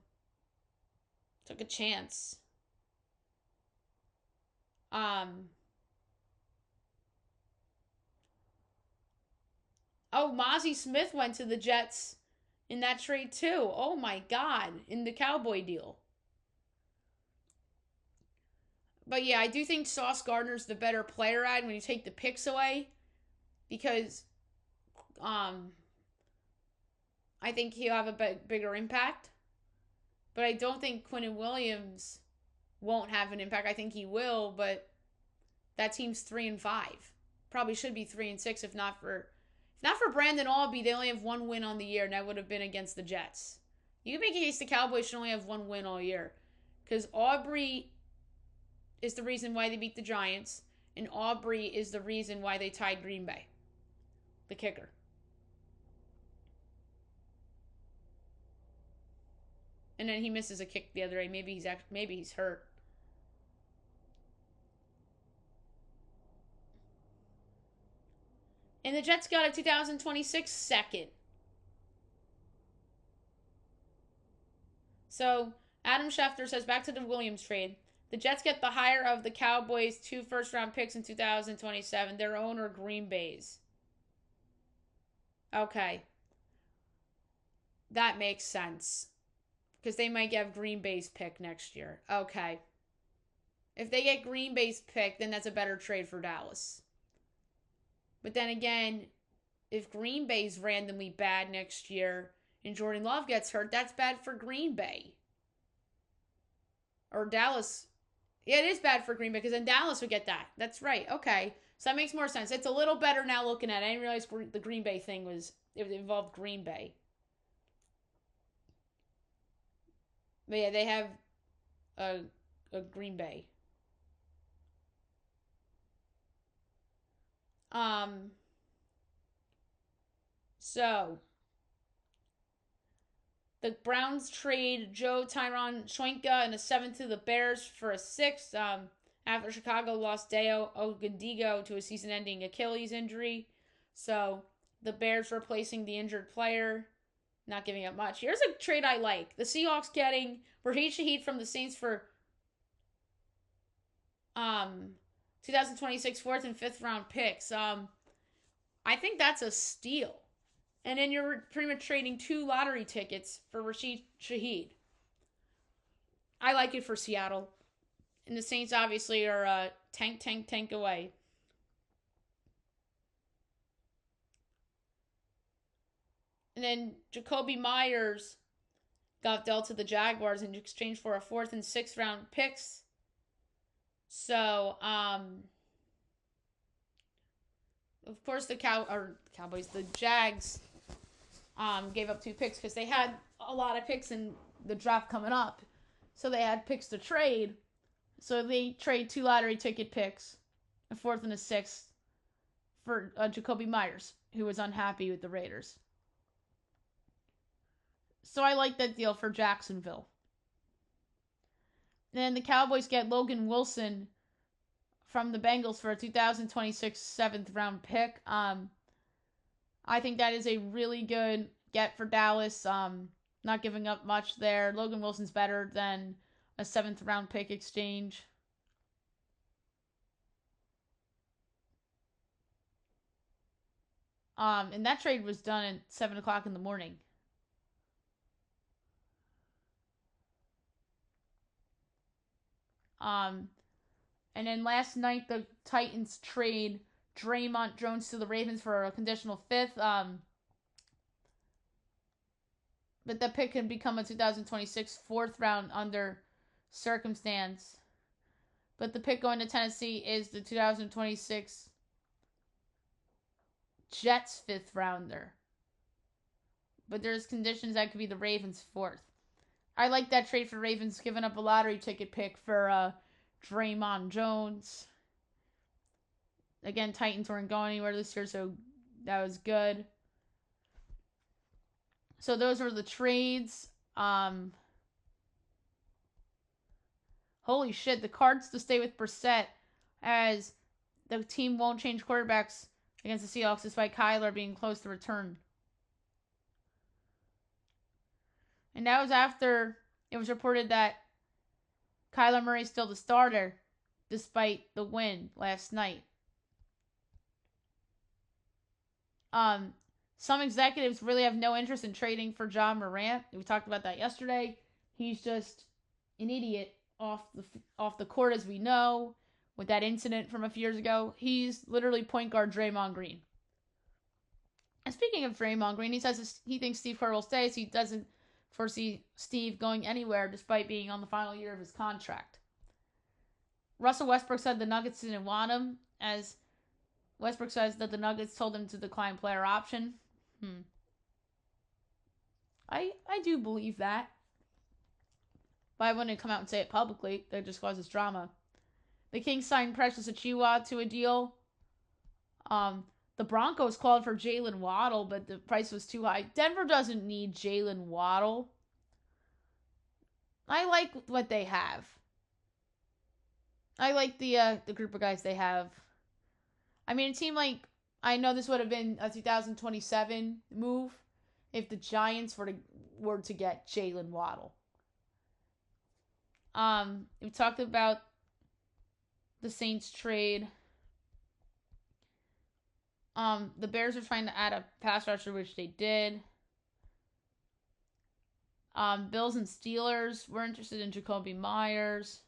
Took a chance. Mozzie Smith went to the Jets in that trade too. Oh my God, in the Cowboy deal. But yeah, I do think Sauce Gardner's the better player ad when you take the picks away, because I think he'll have a bigger impact. But I don't think Quinnen Williams won't have an impact. I think he will, but that team's 3-5. Probably should be 3-6 if not for Brandon Albee. They only have one win on the year, and that would have been against the Jets. You can make a case the Cowboys should only have one win all year, because Aubrey is the reason why they beat the Giants, and Aubrey is the reason why they tied Green Bay, the kicker. And then he misses a kick the other day. Maybe he's hurt. And the Jets got a 2026 second. So Adam Schefter says, back to the Williams trade. The Jets get the higher of the Cowboys' 2 first-round picks in 2027, their own or Green Bay's. Okay. That makes sense. Because they might get Green Bay's pick next year. Okay. If they get Green Bay's pick, then that's a better trade for Dallas. But then again, if Green Bay's randomly bad next year and Jordan Love gets hurt, that's bad for Green Bay. Or Dallas. Yeah, it is bad for Green Bay because then Dallas would get that. That's right. Okay. So that makes more sense. It's a little better now looking at it. I didn't realize the Green Bay thing it involved Green Bay. But yeah, they have a Green Bay. So the Browns trade Joe Tyron Shoyinka in a 7th to the Bears for a 6th. After Chicago lost Deo Ogundigo to a season-ending Achilles injury. So the Bears replacing the injured player, not giving up much. Here's a trade I like. The Seahawks getting Raheem Shaheed from the Saints for 2026 4th and 5th round picks. I think that's a steal. And then you're pretty much trading 2 lottery tickets for Rashid Shaheed. I like it for Seattle. And the Saints obviously are tank away. And then Jacoby Myers got dealt to the Jaguars in exchange for a 4th and 6th round picks. So, of course, the Cowboys, the Jags, gave up 2 picks because they had a lot of picks in the draft coming up, so they had picks to trade. So they trade 2 lottery ticket picks, a 4th and a 6th, for Jacoby Myers, who was unhappy with the Raiders. So I like that deal for Jacksonville. Then the Cowboys get Logan Wilson from the Bengals for a 2026 7th round pick. I think that is a really good get for Dallas. Not giving up much there. Logan Wilson's better than a 7th round pick exchange. And that trade was done at 7 o'clock in the morning. And then last night the Titans trade Draymond Jones to the Ravens for a conditional 5th. But that pick can become a 2026 4th round under circumstance. But the pick going to Tennessee is the 2026 Jets 5th rounder. But there's conditions that could be the Ravens 4th. I like that trade for Ravens, giving up a lottery ticket pick for Draymond Jones. Again, Titans weren't going anywhere this year, so that was good. So those are the trades. Holy shit, the Cards to stay with Brissett, as the team won't change quarterbacks against the Seahawks despite Kyler being close to return. And that was after it was reported that Kyler Murray's still the starter despite the win last night. Some executives really have no interest in trading for John Morant. We talked about that yesterday. He's just an idiot off the court, as we know, with that incident from a few years ago. He's literally point guard Draymond Green. And speaking of Draymond Green, he says he thinks Steve Kerr will stay, so he doesn't foresee Steve going anywhere despite being on the final year of his contract. Russell Westbrook said the Nuggets didn't want him, as Westbrook says that the Nuggets told him to decline player option. I do believe that. But I wouldn't come out and say it publicly. That just causes drama. The Kings signed Precious Achiuwa to a deal. The Broncos called for Jalen Waddle, but the price was too high. Denver doesn't need Jalen Waddle. I like what they have. I like the group of guys they have. I mean, it seemed like, I know this would have been a 2027 move if the Giants were to get Jalen Waddle. We talked about the Saints trade. The Bears are trying to add a pass rusher, which they did. Bills and Steelers were interested in Jacoby Myers.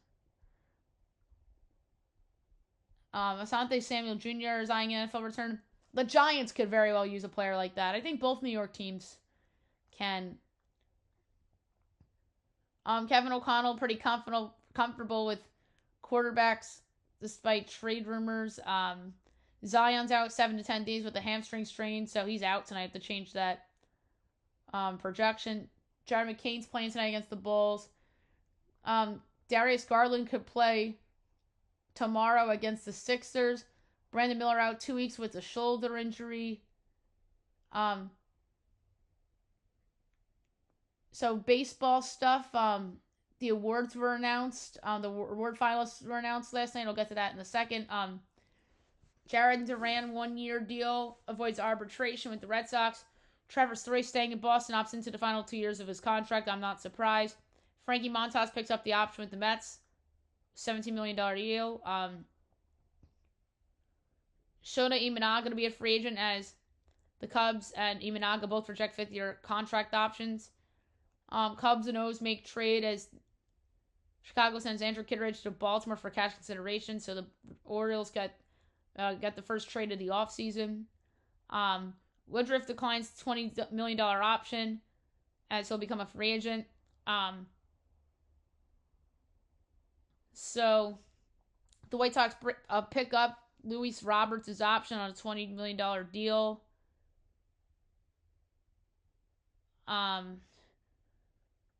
Asante Samuel Jr. is eyeing NFL return. The Giants could very well use a player like that. I think both New York teams can. Kevin O'Connell pretty comfortable with quarterbacks despite trade rumors. Zion's out 7 to 10 days with a hamstring strain, so he's out tonight. I have to change that projection. Jared McCain's playing tonight against the Bulls. Darius Garland could play tomorrow against the Sixers. Brandon Miller out 2 weeks with a shoulder injury. So baseball stuff. The awards were announced. The award finalists were announced last night. I'll get to that in a second. Jared Duran 1-year deal avoids arbitration with the Red Sox. Trevor Story staying in Boston opts into the final 2 years of his contract. I'm not surprised. Frankie Montas picks up the option with the Mets. $17 million deal. Shota Imanaga going to be a free agent, as the Cubs and Imanaga both reject 5th-year contract options. Cubs and O's make trade as Chicago sends Andrew Kittredge to Baltimore for cash consideration, so the Orioles got the first trade of the offseason. Woodruff declines $20 million option, as he'll become a free agent. So the White Sox pick up Luis Roberts' option on a $20 million deal.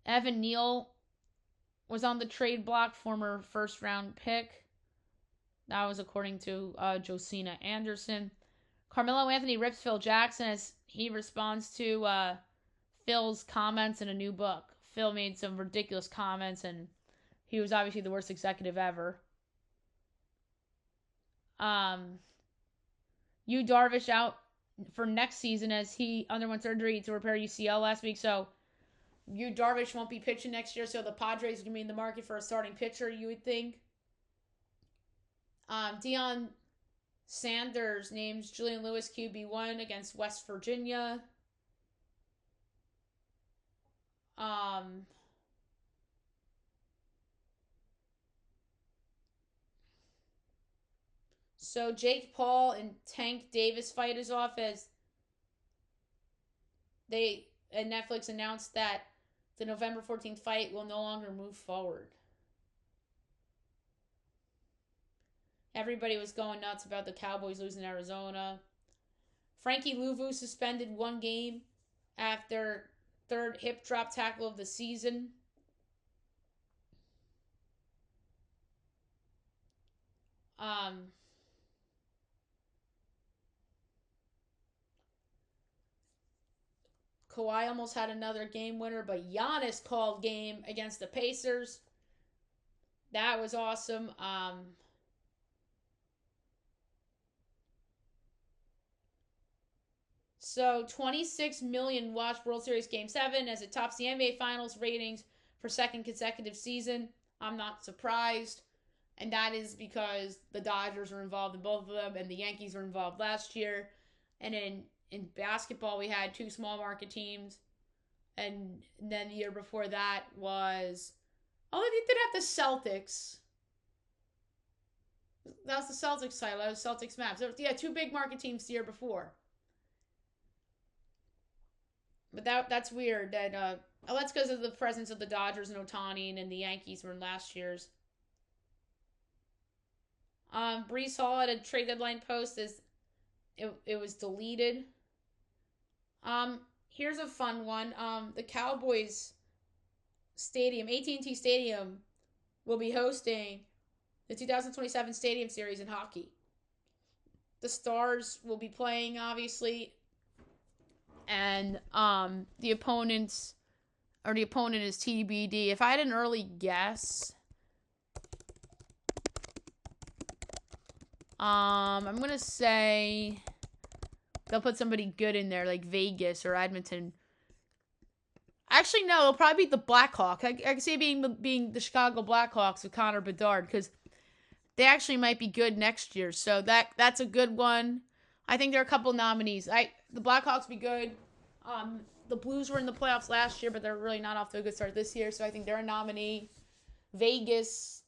Evan Neal was on the trade block, former first-round pick. That was according to Josina Anderson. Carmelo Anthony rips Phil Jackson as he responds to Phil's comments in a new book. Phil made some ridiculous comments, and he was obviously the worst executive ever. Yu Darvish out for next season as he underwent surgery to repair UCL last week. So Yu Darvish won't be pitching next year. So the Padres are going to be in the market for a starting pitcher, you would think. Deion Sanders names Julian Lewis QB1 against West Virginia. So Jake Paul and Tank Davis fight is off as they and Netflix announced that the November 14th fight will no longer move forward. Everybody was going nuts about the Cowboys losing Arizona. Frankie Louvu suspended 1 game after third hip drop tackle of the season. Kawhi almost had another game winner, but Giannis called game against the Pacers. That was awesome. So 26 million watched World Series Game 7 as it tops the NBA Finals ratings for second consecutive season. I'm not surprised. And that is because the Dodgers were involved in both of them and the Yankees were involved last year. And in basketball, we had 2 small market teams. And then the year before that was... Oh, they did have the Celtics. That was the Celtics title. That was Celtics Mavs. Yeah, 2 big market teams the year before. But that's weird. That's because of the presence of the Dodgers and Ohtani and the Yankees were in last year's. Brees Hall had a trade deadline post as it was deleted. Here's a fun one. The Cowboys Stadium, AT&T Stadium, will be hosting the 2027 Stadium Series in hockey. The Stars will be playing, obviously. And the opponent is TBD. If I had an early guess, I'm gonna say they'll put somebody good in there, like Vegas or Edmonton. Actually, no, it'll probably be the Blackhawks. I can see it being the Chicago Blackhawks with Connor Bedard because they actually might be good next year. So that's a good one. I think there are a couple nominees. The Blackhawks be good. The Blues were in the playoffs last year, but they're really not off to a good start this year. So I think they're a nominee. Vegas,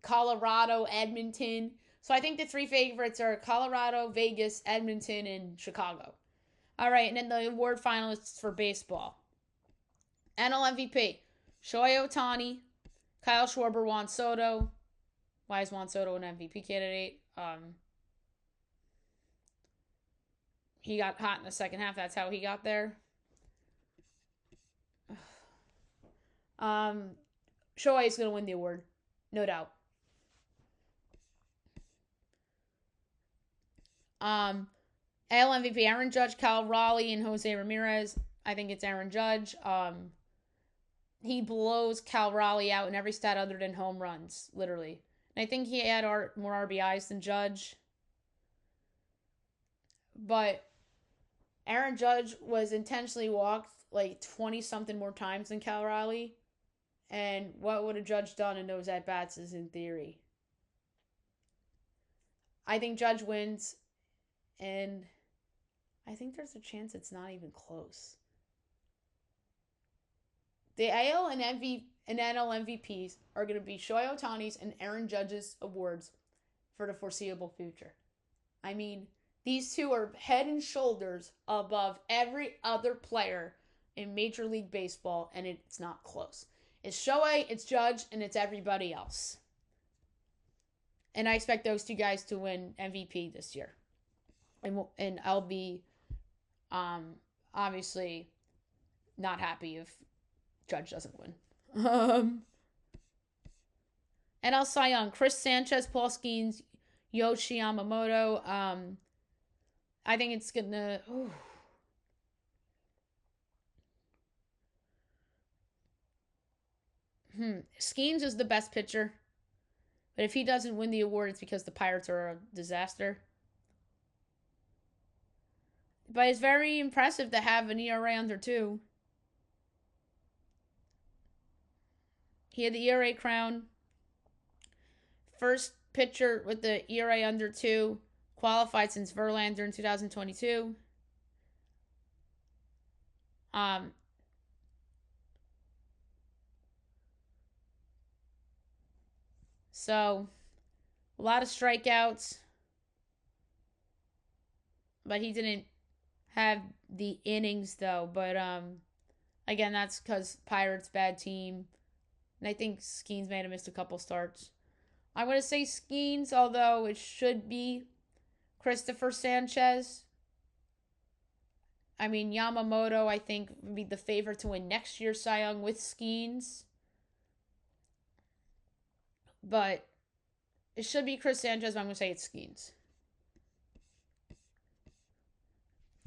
Colorado, Edmonton. So I think the 3 favorites are Colorado, Vegas, Edmonton, and Chicago. All right, and then the award finalists for baseball. NL MVP, Shohei Ohtani, Kyle Schwarber, Juan Soto. Why is Juan Soto an MVP candidate? He got hot in the second half. That's how he got there. Shohei is going to win the award. No doubt. AL MVP, Aaron Judge, Cal Raleigh, and Jose Ramirez. I think it's Aaron Judge. He blows Cal Raleigh out in every stat other than home runs, literally. And I think he had more RBIs than Judge. But Aaron Judge was intentionally walked like 20-something more times than Cal Raleigh. And what would a Judge done in those at-bats is in theory. I think Judge wins. And I think there's a chance it's not even close. The AL and NL MVPs are going to be Shohei Ohtani's and Aaron Judge's awards for the foreseeable future. I mean, these two are head and shoulders above every other player in Major League Baseball, and it's not close. It's Shohei, it's Judge, and it's everybody else. And I expect those two guys to win MVP this year. And I'll be obviously not happy if Judge doesn't win. NL Cy Young, Chris Sanchez, Paul Skeens, Yoshi Yamamoto. I think it's gonna. Skeens is the best pitcher, but if he doesn't win the award, it's because the Pirates are a disaster. But it's very impressive to have an ERA under 2. He had the ERA crown. First pitcher with the ERA under 2, qualified since Verlander in 2022. So a lot of strikeouts, but he didn't have the innings though. But again, that's because Pirates bad team, and I think Skeens may have missed a couple starts. I'm gonna say Skeens, although it should be Christopher Sanchez. I mean, Yamamoto, I think, would be the favorite to win next year's Cy Young with Skeens. But it should be Chris Sanchez, but I'm going to say it's Skeens.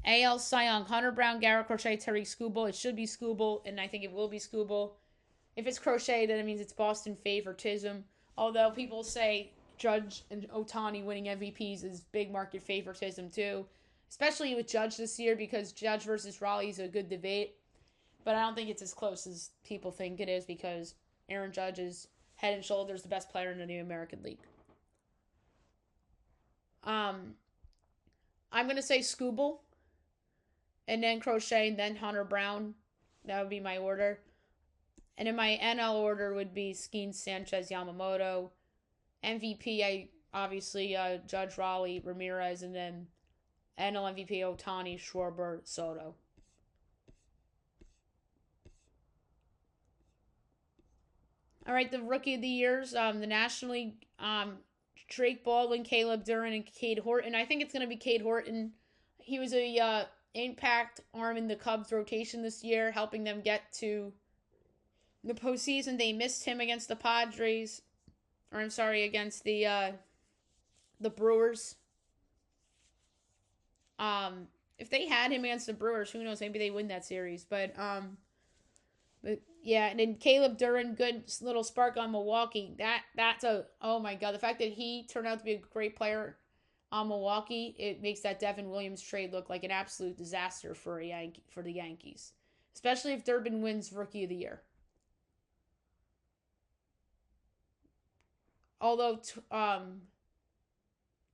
AL Cy Young, Hunter Brown, Garrett Crochet, Terry Skubal. It should be Skubal, and I think it will be Skubal. If it's Crochet, then it means it's Boston favoritism. Although people say Judge and Ohtani winning MVPs is big market favoritism too. Especially with Judge this year, because Judge versus Raleigh is a good debate. But I don't think it's as close as people think it is, because Aaron Judge is head and shoulders the best player in the American League. I'm going to say Skubal, and then Crochet, and then Hunter Brown. That would be my order. And in my NL order would be Skeens, Sanchez, Yamamoto. MVP, I obviously Judge, Raleigh, Ramirez, and then NL MVP, Ohtani, Schwarber, Soto. All right, the Rookie of the Years, the National League, Drake Baldwin, Caleb Duran, and Cade Horton. I think it's going to be Cade Horton. He was a impact arm in the Cubs rotation this year, helping them get to the postseason. They missed him against the Padres, or I'm sorry, against the Brewers. If they had him against the Brewers, who knows? Maybe they win that series. But yeah, and then Caleb Duran, good little spark on Milwaukee. That's oh my god, the fact that he turned out to be a great player on Milwaukee, it makes that Devin Williams trade look like an absolute disaster for the Yankees, especially if Durbin wins Rookie of the Year. Although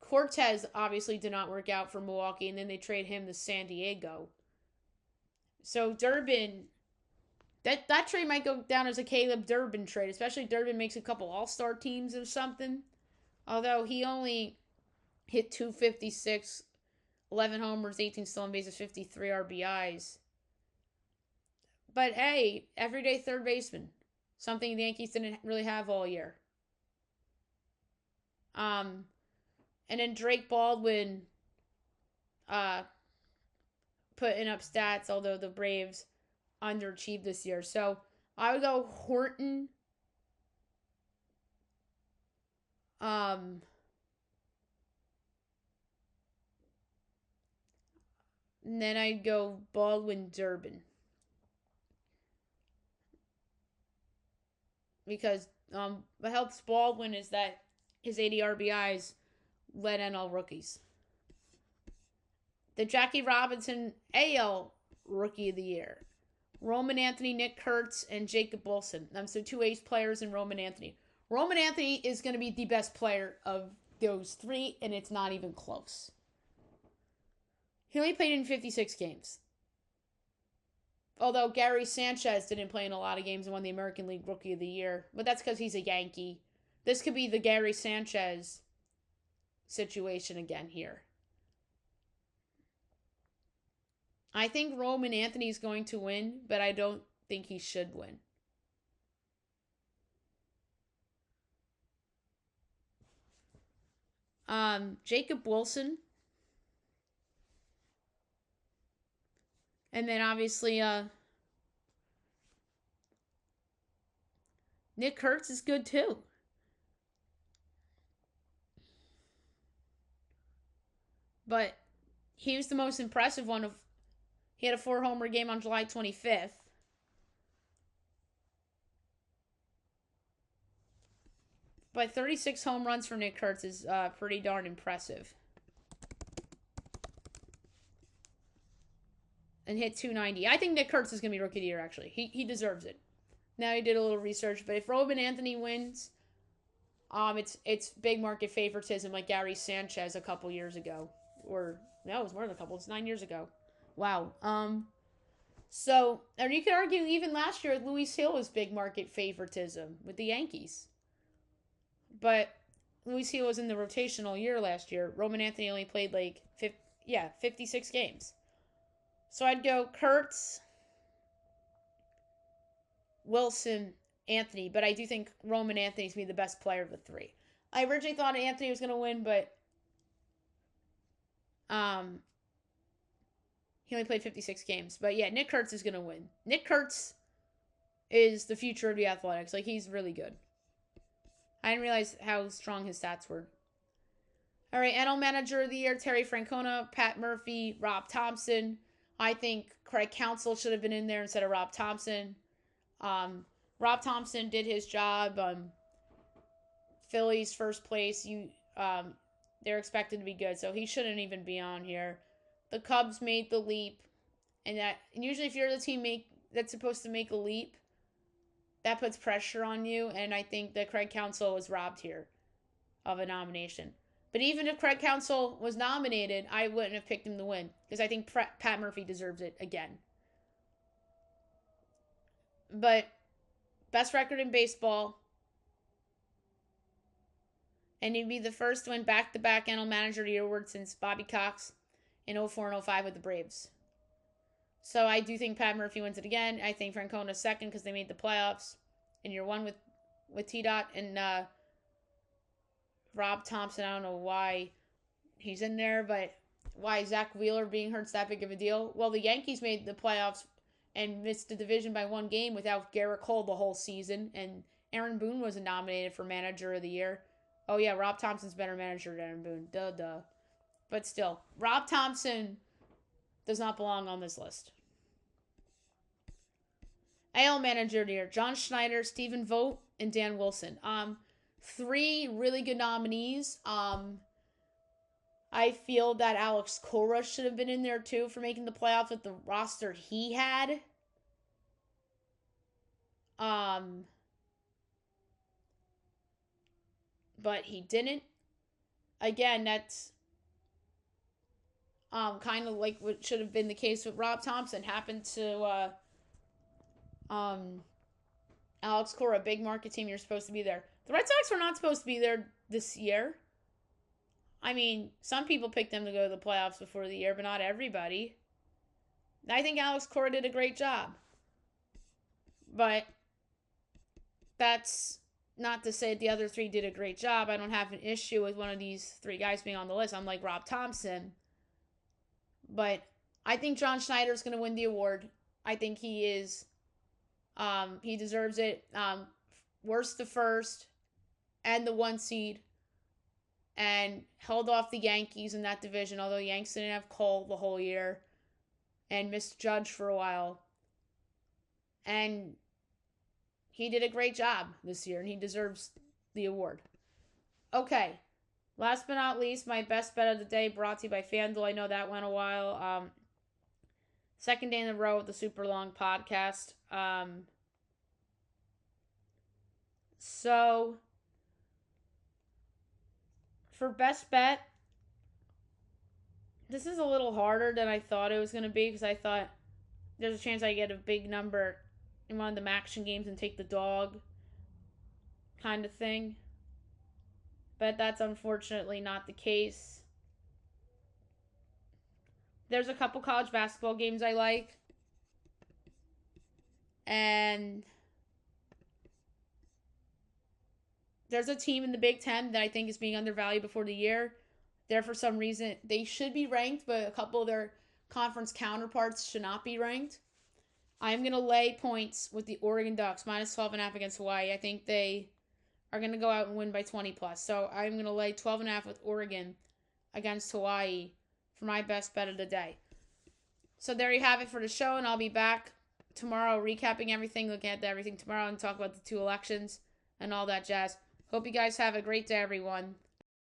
Cortez obviously did not work out for Milwaukee, and then they trade him to San Diego. So Durbin, that trade might go down as a Caleb Durbin trade, especially if Durbin makes a couple all-star teams or something. Although he only hit .256, 11 homers, 18 stolen bases, 53 RBIs. But hey, everyday third baseman. Something the Yankees didn't really have all year. And then Drake Baldwin putting up stats, although the Braves underachieved this year. So I would go Horton. And then I'd go Baldwin, Durbin. Because what helps Baldwin is that his 80 RBIs led NL rookies. The Jackie Robinson AL Rookie of the Year. Roman Anthony, Nick Kurtz, and Jacob Wilson. So two ace players in Roman Anthony. Roman Anthony is going to be the best player of those three, and it's not even close. He only played in 56 games. Although Gary Sanchez didn't play in a lot of games and won the American League Rookie of the Year. But that's because he's a Yankee. This could be the Gary Sanchez situation again here. I think Roman Anthony is going to win, but I don't think he should win. Jacob Wilson. And then obviously Nick Kurtz is good too. But he was the most impressive one of he had a 4-homer game on July 25th. But 36 home runs for Nick Kurtz is pretty darn impressive. And hit 290. I think Nick Kurtz is going to be Rookie of the Year, actually. He deserves it. Now he did a little research, but if Roman Anthony wins, it's big market favoritism like Gary Sanchez a couple years ago. Or, no, it was more than a couple. It's 9 years ago. Wow. So, and you could argue even last year, Luis Hill was big market favoritism with the Yankees. But Luis Hill was in the rotational year last year. Roman Anthony only played 56 games. So I'd go Kurtz, Wilson, Anthony, but I do think Roman Anthony's going to be the best player of the three. I originally thought Anthony was going to win, but he only played 56 games. But yeah, Nick Kurtz is going to win. Nick Kurtz is the future of the Athletics. He's really good. I didn't realize how strong his stats were. All right, NL Manager of the Year, Terry Francona, Pat Murphy, Rob Thompson. I think Craig Counsell should have been in there instead of Rob Thompson. Rob Thompson did his job. Phillies first place. They're expected to be good, so he shouldn't even be on here. The Cubs made the leap, and usually if you're the team that's supposed to make a leap, that puts pressure on you, and I think that Craig Counsell was robbed here of a nomination. But even if Craig Counsell was nominated, I wouldn't have picked him to win, because I think Pat Murphy deserves it again. But best record in baseball, and he'd be the first to win back-to-back NL Manager of the Year award since Bobby Cox in 04 and 05 with the Braves. So I do think Pat Murphy wins it again. I think Francona's second because they made the playoffs in year one with T-Dot. And Rob Thompson, I don't know why he's in there, but why Zach Wheeler being hurt's that big of a deal? Well, the Yankees made the playoffs and missed the division by one game without Garrett Cole the whole season. And Aaron Boone wasn't nominated for Manager of the Year. Oh, yeah, Rob Thompson's better manager than Aaron Boone. Duh. But still, Rob Thompson does not belong on this list. AL Manager of the Year, John Schneider, Stephen Vogt, and Dan Wilson. 3 really good nominees. I feel that Alex Cora should have been in there too for making the playoffs with the roster he had. But he didn't. Again, that's kind of like what should have been the case with Rob Thompson. Happened to Alex Cora, a big market team. You're supposed to be there. The Red Sox were not supposed to be there this year. I mean, some people picked them to go to the playoffs before the year, but not everybody. I think Alex Cora did a great job. But that's not to say the other 3 did a great job. I don't have an issue with one of these 3 guys being on the list. I'm like Rob Thompson. But I think John Schneider's going to win the award. I think he is. He deserves it. Worst to first and the 1 seed. And held off the Yankees in that division, although the Yankees didn't have Cole the whole year. And missed Judge for a while. And he did a great job this year, and he deserves the award. Okay. Last but not least, my best bet of the day brought to you by FanDuel. I know that went a while. Second day in a row with the super long podcast. So, for best bet, this is a little harder than I thought it was going to be because I thought there's a chance I get a big number in one of the action games and take the dog kind of thing. But that's unfortunately not the case. There's a couple college basketball games I like. And there's a team in the Big Ten that I think is being undervalued before the year. There, for some reason, they should be ranked, but a couple of their conference counterparts should not be ranked. I'm going to lay points with the Oregon Ducks, minus 12.5 against Hawaii. I think they are going to go out and win by 20 plus. So I'm going to lay 12.5 with Oregon against Hawaii for my best bet of the day. So there you have it for the show, and I'll be back tomorrow recapping everything, looking at everything tomorrow, and talk about the 2 elections and all that jazz. Hope you guys have a great day, everyone.